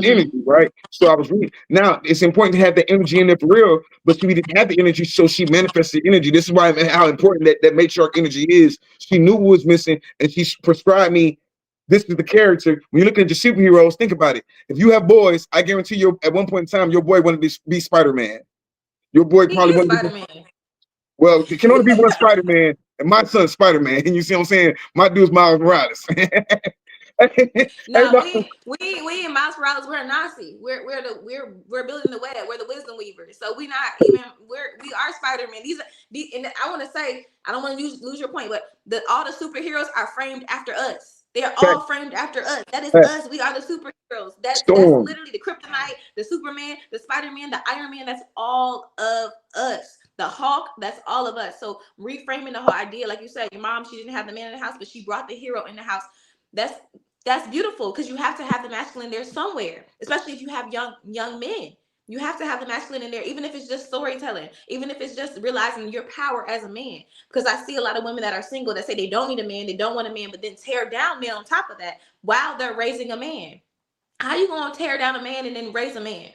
energy, right? So I was reading. Now it's important to have the energy in there for real, but we didn't have the energy, so she manifested energy. This is why how important that matriarch energy is. She knew what was missing, and she prescribed me This is the character. When you're looking at your superheroes, think about it. If you have boys, I guarantee you, at one point in time, your boy wanted to be Spider-Man. Your boy He probably is wanted to be. Spider-Man. Well, it can only be one Spider-Man, and my son's Spider-Man. And you see what I'm saying? My dude's Miles Morales. Hey, No, no. we in Miles Morales. We're a Nazi. We're building the web. We're the wisdom weavers. So we not even we are Spider-Man. And I want to say, I don't want to lose your point, but all the superheroes are framed after us. They're all framed after us. That is us. We are the superheroes. That's Storm. literally the Kryptonite, the Superman, the Spider-Man, the Iron Man. That's all of us. The Hulk, that's all of us. So reframing the whole idea, like you said, your mom, she didn't have the man in the house, but she brought the hero in the house. That's beautiful, because you have to have the masculine there somewhere, especially if you have young men. You have to have the masculine in there, even if it's just storytelling, even if it's just realizing your power as a man. Because I see a lot of women that are single that say they don't need a man, they don't want a man, but then tear down men on top of that while they're raising a man. How you gonna tear down a man and then raise a man?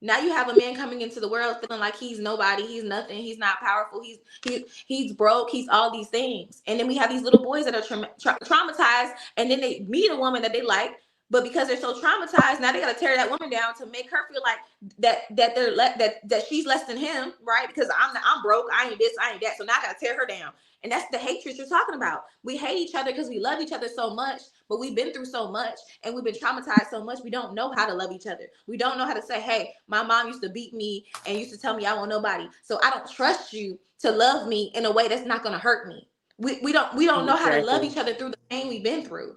Now you have a man coming into the world feeling like he's nobody, he's nothing, he's not powerful, he's broke, he's all these things. And then we have these little boys that are traumatized, and then they meet a woman that they like, but because they're so traumatized, now they gotta tear that woman down to make her feel like that she's less than him, right? Because I'm broke, I ain't this, I ain't that, so now I gotta tear her down. And that's the hatred you're talking about. We hate each other because we love each other so much, but we've been through so much and we've been traumatized so much. We don't know how to love each other. We don't know how to say, hey, my mom used to beat me and used to tell me I want nobody, so I don't trust you to love me in a way that's not going to hurt me. We don't know how to love each other through the pain we've been through.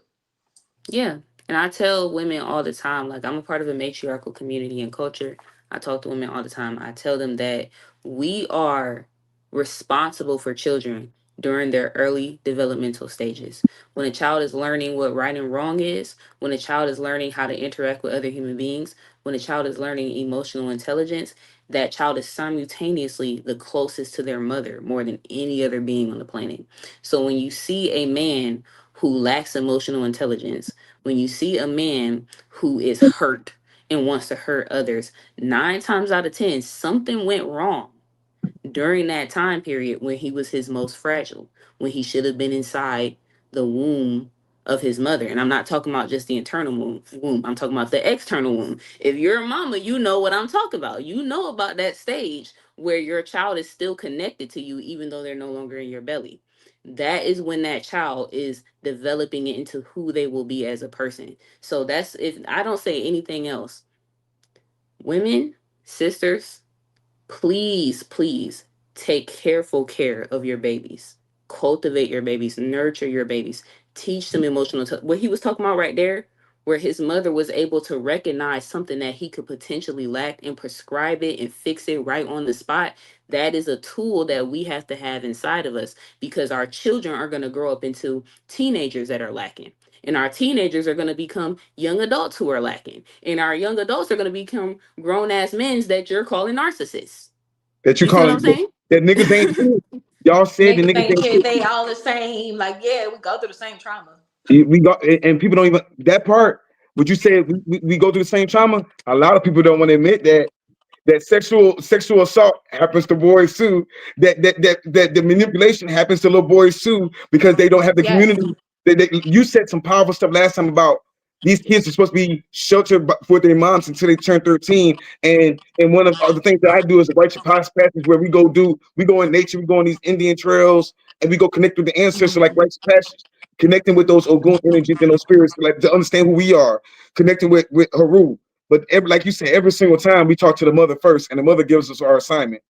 Yeah. And I tell women all the time, like, I'm a part of a matriarchal community and culture. I talk to women all the time. I tell them that we are responsible for children during their early developmental stages. When a child is learning what right and wrong is, when a child is learning how to interact with other human beings, when a child is learning emotional intelligence, that child is simultaneously the closest to their mother more than any other being on the planet. So when you see a man who lacks emotional intelligence, when you see a man who is hurt and wants to hurt others, 9 times out of 10, something went wrong during that time period when he was his most fragile, when he should have been inside the womb of his mother. And I'm not talking about just the internal womb. I'm talking about the external womb. If you're a mama, you know what I'm talking about. You know about that stage where your child is still connected to you, even though they're no longer in your belly. That is when that child is developing into who they will be as a person. So that's, if I don't say anything else, women, sisters, please, please take careful care of your babies. Cultivate your babies, nurture your babies, teach them emotional. What he was talking about right there, where his mother was able to recognize something that he could potentially lack and prescribe it and fix it right on the spot. That is a tool that we have to have inside of us, because our children are going to grow up into teenagers that are lacking. And our teenagers are going to become young adults who are lacking. And our young adults are going to become grown ass men that you're calling narcissists. That you You see what I'm calling saying? that niggas ain't shit. Y'all said the Niggas niggas ain't ain't shit. shit. They all the same. Like, yeah, we go through the same trauma. We got, and people don't even, that part. Would you say we go through the same trauma? A lot of people don't want to admit that sexual assault happens to boys too. That the manipulation happens to little boys too, because they don't have the Yes. community. You said some powerful stuff last time about these kids are supposed to be sheltered for their moms until they turn 13. And one of the things that I do is a righteous passage where we go in nature, we go on these Indian trails, and we go connect with the ancestors like righteous passage, connecting with those Ogun energies and those spirits, like to understand who we are, connecting with Haru. But like you said, every single time we talk to the mother first, and the mother gives us our assignment.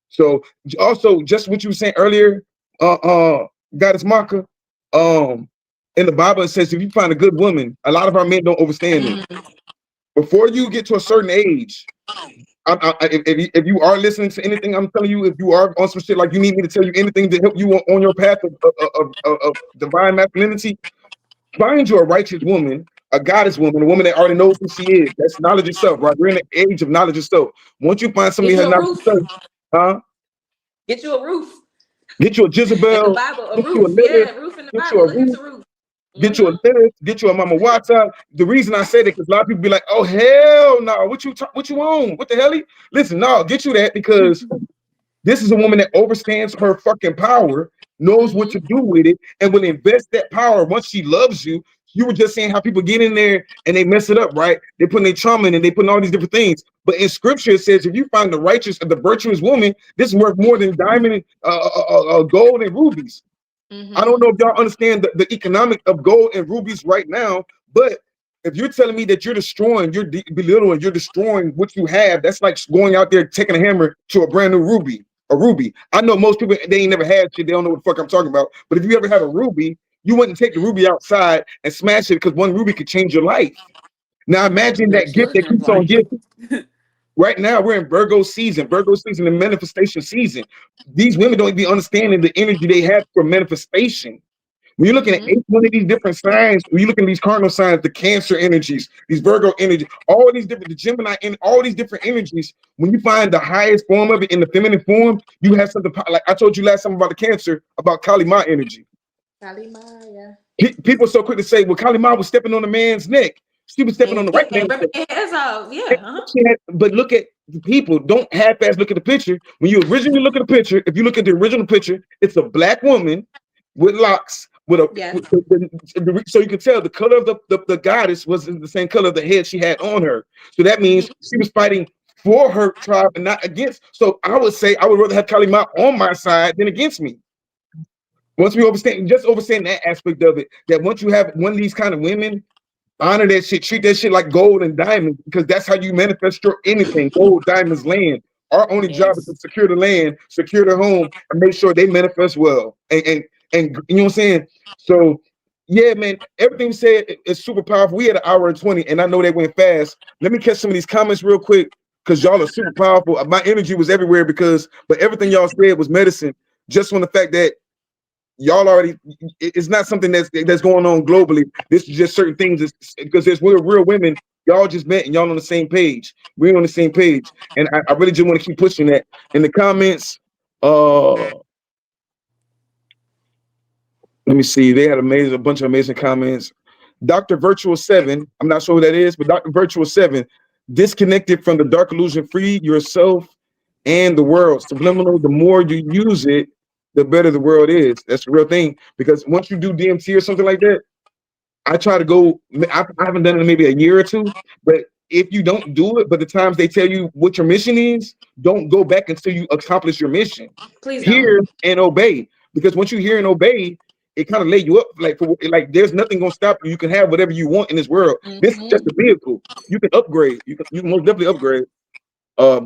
So also, just what you were saying earlier, Goddess Maka, in the Bible it says if you find a good woman, a lot of our men don't understand this. Before you get to a certain age, if you are listening to anything I'm telling you, if you are on some shit like you need me to tell you anything to help you on your path of divine masculinity, find you a righteous woman, a goddess woman, a woman that already knows who she is. That's knowledge itself, right? We're in the age of knowledge itself. Once you find somebody Get who you has a knowledge roof. itself, huh? Get you a roof. Get you a In the Jezebel, Bible, a get you a roof. Lilith, Yeah, roof in the get you a Bible. Here's Ruth, a roof. get you a Lilith, get you a Mama Wata. The reason I say that because a lot of people be like, "Oh hell no, what you own? What the hell?" Listen, no, get you that because this is a woman that understands her fucking power, knows what to do with it, and will invest that power once she loves you. You were just saying how people get in there and they mess it up, right? They put their trauma in and they put all these different things. But in scripture, it says, if you find the righteous and the virtuous woman, this is worth more than diamond, gold, and rubies. I don't know if y'all understand the economic of gold and rubies right now, but if you're telling me that you're destroying, you're belittling, you're destroying what you have, that's like going out there taking a hammer to a brand new ruby, a ruby. I know most people, they ain't never had shit, they don't know what the fuck I'm talking about. But if you ever had a ruby, you wouldn't take the ruby outside and smash it because one ruby could change your life. Now imagine Your that gift that children's keeps on life. giving. Right now, we're in Virgo season, and manifestation season. These women don't even understanding the energy they have for manifestation. When you're looking at each one of these different signs, when you look at these cardinal signs, the Cancer energies, these Virgo energies, all these different, the Gemini, and all these different energies, when you find the highest form of it in the feminine form, you have something like I told you last time about the Cancer, about Kali Ma energy. Kali Ma, yeah. People are so quick to say, well, Kali Ma was stepping on a man's neck. She was stepping on And the yeah, right man's ripping neck. their heads off. Yeah. But look at the people. Don't half-ass look at the picture. When you originally look at the picture, if you look at the original picture, it's a black woman with locks. Yes. So you can tell the color of the goddess was the same color of the head she had on her. So that means she was fighting for her tribe and not against. So I would say I would rather have Kali Ma on my side than against me. Once we understand that aspect of it, that once you have one of these kind of women, honor that shit, treat that shit like gold and diamonds, because that's how you manifest your anything. Gold, diamonds, land. Our only job is to Yes. secure the land, secure the home, and make sure they manifest well. And you know what I'm saying? So yeah, man, everything we said is super powerful. We had an hour and 20, and I know they went fast. Let me catch some of these comments real quick, because y'all are super powerful. My energy was everywhere but everything y'all said was medicine. Just on the fact that y'all already, it's not something that's going on globally. This is just certain things because we're real women. Y'all just met and y'all on the same page. We're on the same page, and I really just want to keep pushing that in the comments. Let me see. They had a bunch of amazing comments. Dr. Virtual 7, I'm not sure who that is, but Dr. Virtual 7, disconnected from the dark illusion, free yourself and the world. Subliminal, the more you use it, the better the world is. That's the real thing. Because once you do DMT or something like that, I try to go, I haven't done it in maybe a year or two, but if you don't do it, but the times they tell you what your mission is, don't go back until you accomplish your mission. Please don't. Hear and obey. Because once you hear and obey, it kind of lay you up like there's nothing gonna stop you. You can have whatever you want in this world. This is just a vehicle. You can upgrade. You can most definitely upgrade.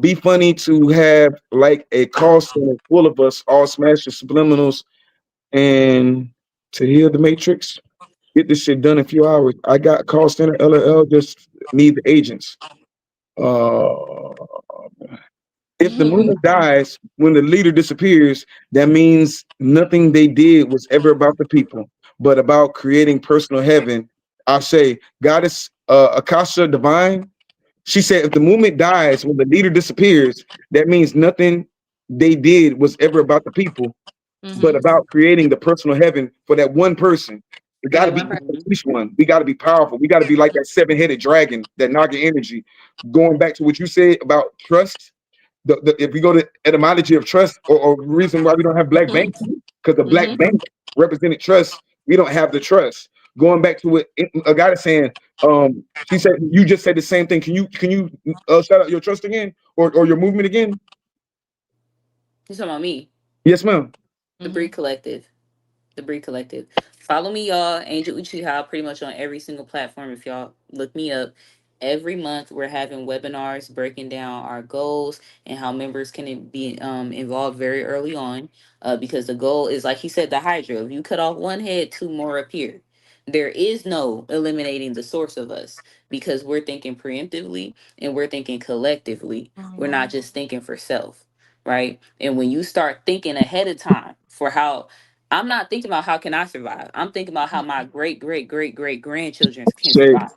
Be funny to have like a call center full of us all smashing subliminals and to heal the matrix. Get this shit done in a few hours. I got call center LLL. Just need the agents. Uh, if the movement dies when the leader disappears, that means nothing they did was ever about the people, but about creating personal heaven. I say, Goddess Akasha Divine. She said, if the movement dies when the leader disappears, that means nothing they did was ever about the people, but about creating the personal heaven for that one person. We For got to that be one person. each one. We got to be powerful. We got to be like that seven-headed dragon, that Naga energy. Going back to what you said about trust, if we go to etymology of trust, or reason why we don't have black banks, because the black bank represented trust. We don't have the trust. Going back to what a guy is saying, she said you just said the same thing. Can you shout out your trust again, or your movement again? You talking about me? Yes, ma'am. The Breed Collective. The Breed Collective. Follow me, y'all. Angel Uchiha, pretty much on every single platform. If y'all look me up, every month we're having webinars breaking down our goals and how members can be involved very early on. Because the goal is, like he said, the Hydra. If you cut off one head, two more appear. There is no eliminating the source of us because we're thinking preemptively and we're thinking collectively. We're not just thinking for self, right? And when you start thinking ahead of time for how, I'm not thinking about how can I survive. I'm thinking about how my great great great great grandchildren can Say, survive,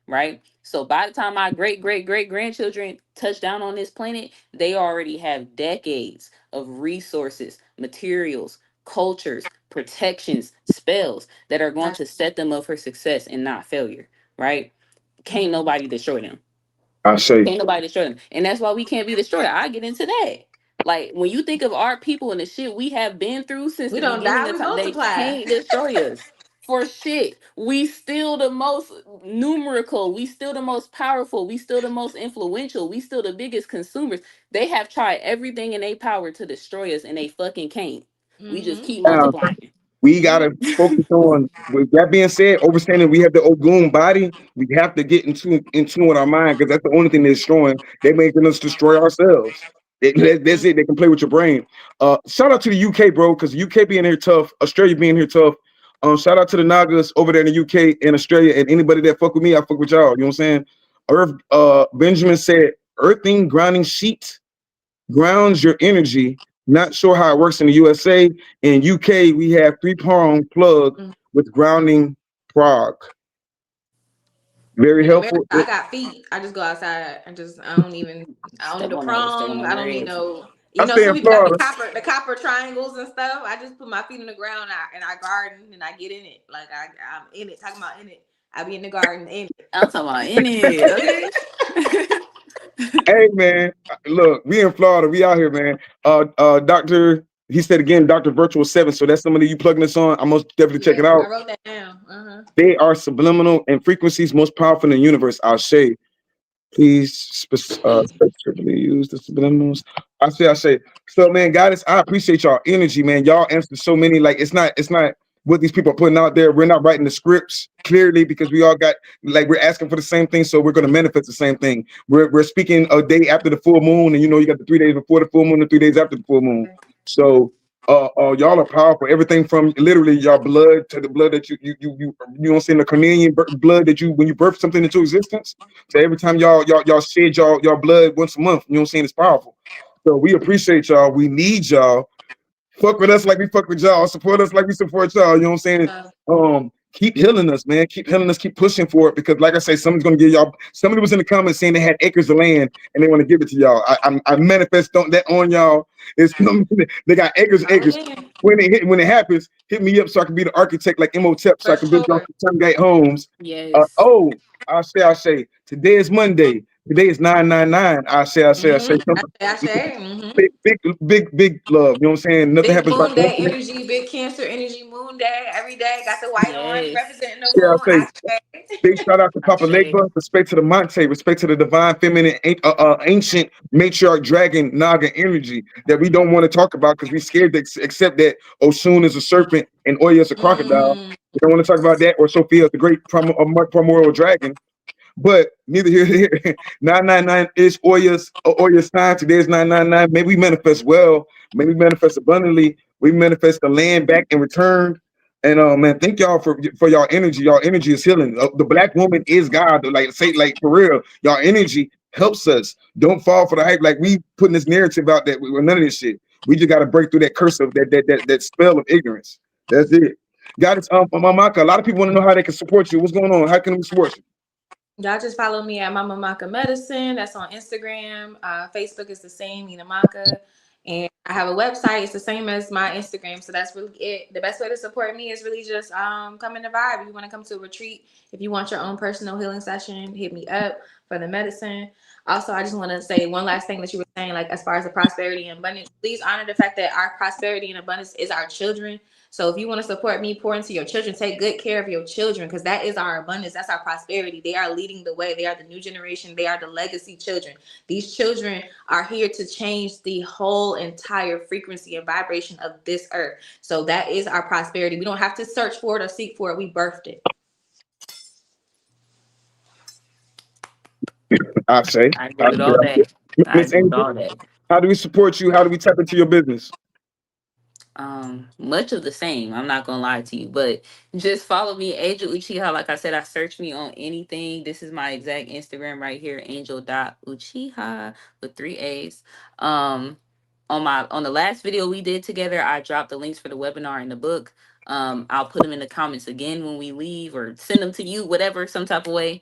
right? So by the time my great great great grandchildren touch down on this planet, they already have decades of resources, materials, cultures, protections, spells that are going to set them up for success and not failure, right? Can't nobody destroy them. I say, Can't nobody destroy them. And that's why we can't be destroyed. I get into that. Like when you think of our people and the shit we have been through since We the don't beginning die, of we time, they multiply. can't destroy us. for shit. We still the most numerical. We still the most powerful. We still the most influential. We still the biggest consumers. They have tried everything in their power to destroy us, and they fucking can't. We just Mm-hmm. keep Now, multiplying. we gotta focus on. With that being said, understanding we have the Ogun body, we have to get into tune with our mind because that's the only thing they're destroying. They're making us destroy ourselves. That's it. They can play with your brain. Shout out to the UK, bro, because the UK being here tough, Australia being here tough. Shout out to the Nagas over there in the UK and Australia, and anybody that fuck with me, I fuck with y'all. You know what I'm saying? Earth. Benjamin said, "Earthing grounding sheet grounds your energy." Not sure how it works in the USA. In UK, we have 3-prong plug with grounding prog. Very In America, helpful. I got feet. I just go outside and just I don't need Step a on that, step on prong. them I don't need reds. no. I stay Some in people got Florida. the copper triangles and stuff. I just put my feet in the ground and I garden and I get in it. Like I'm in it. Talking about in it. I be in the garden in it. I'm talking about in it, okay? Hey man, look, we in Florida. We out here, man. Doctor, he said again, Doctor Virtual 7. So that's somebody you plugging this on. I most definitely check Yeah, it out. I wrote that down. Uh-huh. They are subliminal and frequencies most powerful in the universe. I'll say. Please specifically use the subliminals. I say. So, man, guys, I appreciate y'all energy, man. Y'all answer so many. Like, it's not what these people are putting out there. We're not writing the scripts clearly because we all got like we're asking for the same thing, so we're going to manifest the same thing. We're speaking a day after the full moon, and you got the 3 days before the full moon and 3 days after the full moon. So y'all are powerful. Everything from literally your blood to the blood that you don't see in the Canadian blood that you when you birth something into existence. So every time y'all shed y'all blood once a month, you know what I'm saying? It's powerful. So we appreciate y'all. We need y'all. Fuck with us like we fuck with y'all. Support us like we support y'all. You know what I'm saying? Keep healing us, man. Keep healing us. Keep pushing for it because, like I say, someone's gonna give y'all. Somebody was in the comments saying they had acres of land and they want to give it to y'all. I manifest that on y'all. It's they got acres, acres. When it happens, hit me up so I can be the architect like Imhotep, so For I can build y'all sure. some gate homes. Yes. Oh, I say. Today is Monday. Today is 999. I say. I say. Mm-hmm. Big love. You know what I'm saying? Nothing Big happens by moon day coincidence. energy, big Cancer energy, moon day every day. Got the white on Yes. representing the I moon. say. I Big shout out to I Papa say. Legba. Respect to the Monte. Respect to the divine feminine, ancient matriarch dragon Naga energy that we don't want to talk about because we scared to accept that Oshun is a serpent and Oya is a crocodile. Mm, We don't want to talk about that or Sophia is the great primordial dragon. But neither here nor there. 999 is Oya's time. Today is 999. May we manifest well. May we manifest abundantly. We manifest the land back in return. And man, thank y'all for y'all energy. Y'all energy is healing. The black woman is God. Like say, like for real, y'all energy helps us. Don't fall for the hype. Like we putting this narrative out that with none of this shit. We just got to break through that curse of that spell of ignorance. That's it. God, it's Mamaka. A lot of people want to know how they can support you. What's going on? How can we support you? y'all just follow me at Mama Maka Medicine. That's on Instagram. Facebook is the same, Ina Maka. And I have a website. It's the same as my Instagram. So that's really it. The best way to support me is really just come in the vibe. If you want to come to a retreat, if you want your own personal healing session, hit me up for the medicine. Also, I just want to say one last thing that you were saying, like as far as the prosperity and abundance, please honor the fact that our prosperity and abundance is our children. So if you want to support me, pour into your children, take good care of your children because that is our abundance. That's our prosperity. They are leading the way. They are the new generation. They are the legacy children. These children are here to change the whole entire frequency and vibration of this earth. So that is our prosperity. We don't have to search for it or seek for it. We birthed it. I say. I agree with all that. I Miss agree with Angel, all that. how do we support you? How do we tap into your business? Much of the same. I'm not gonna lie to you, but just follow me, Angel Uchiha. Like I said, I search me on anything. This is my exact Instagram right here, Angel.Uchiha with 3 A's. Um, on the last video we did together, I dropped the links for the webinar and the book. I'll put them in the comments again when we leave or send them to you, whatever, some type of way.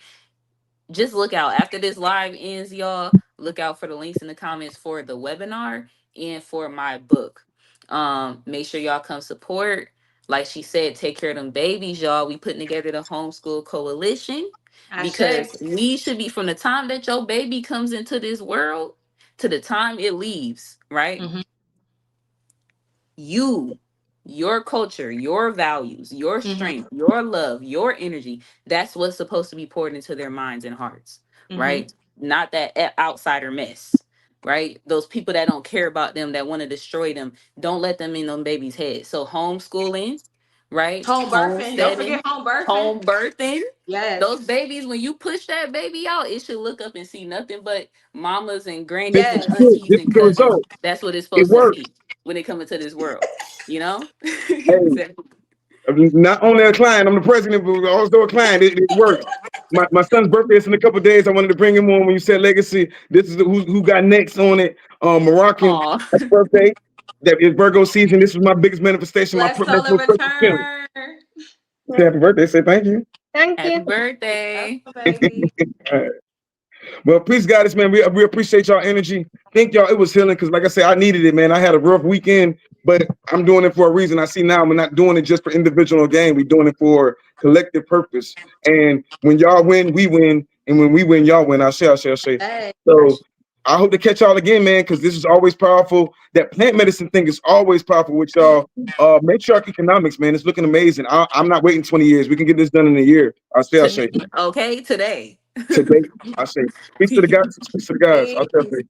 Just look out after this live ends, y'all. Look out for the links in the comments for the webinar and for my book. Make sure y'all come support. Like she said, take care of them babies, y'all. We putting together the homeschool coalition Ashe. because we should be from the time that your baby comes into this world to the time it leaves, right? Mm-hmm. You Your culture, your values, your strength, your love, your energy, that's what's supposed to be poured into their minds and hearts, right? Not that outsider mess, right? Those people that don't care about them, that want to destroy them, don't let them in them babies' heads. So homeschooling, right? Home birthing. Don't Homesteading, forget home birthing. home birthing. Yes. Those babies, when you push that baby out, it should look up and see nothing but mamas and This grannies is and Yes. true. aunties This and is the cousins. result. That's what it's It supposed to works. see when it comes into this world, you know? Hey, Exactly. I'm not only a client, I'm the president, but also a client. It works. My son's birthday is in a couple of days. I wanted to bring him on when you said legacy. This is who got next on it. Moroccan Aw. birthday. That is Virgo season. This was my biggest manifestation. My Bless solar most perfect spirit. return. Say happy birthday. Say thank you. Thank Happy you. birthday. Baby. All right. Well, please, guys, man, we appreciate y'all energy. Thank y'all. It was healing because, like I said, I needed it, man. I had a rough weekend, but I'm doing it for a reason. I see now we're not doing it just for individual gain. We're doing it for collective purpose. And when y'all win, we win. And when we win, y'all win. I shall. Hey. So I hope to catch y'all again, man, because this is always powerful. That plant medicine thing is always powerful with y'all. Matriarch Economics, man, it's looking amazing. I'm not waiting 20 years. We can get this done in a year. I say. Okay, today. Today, I say, speak to the guys. Speak to the guys. I'll tell Peace. you.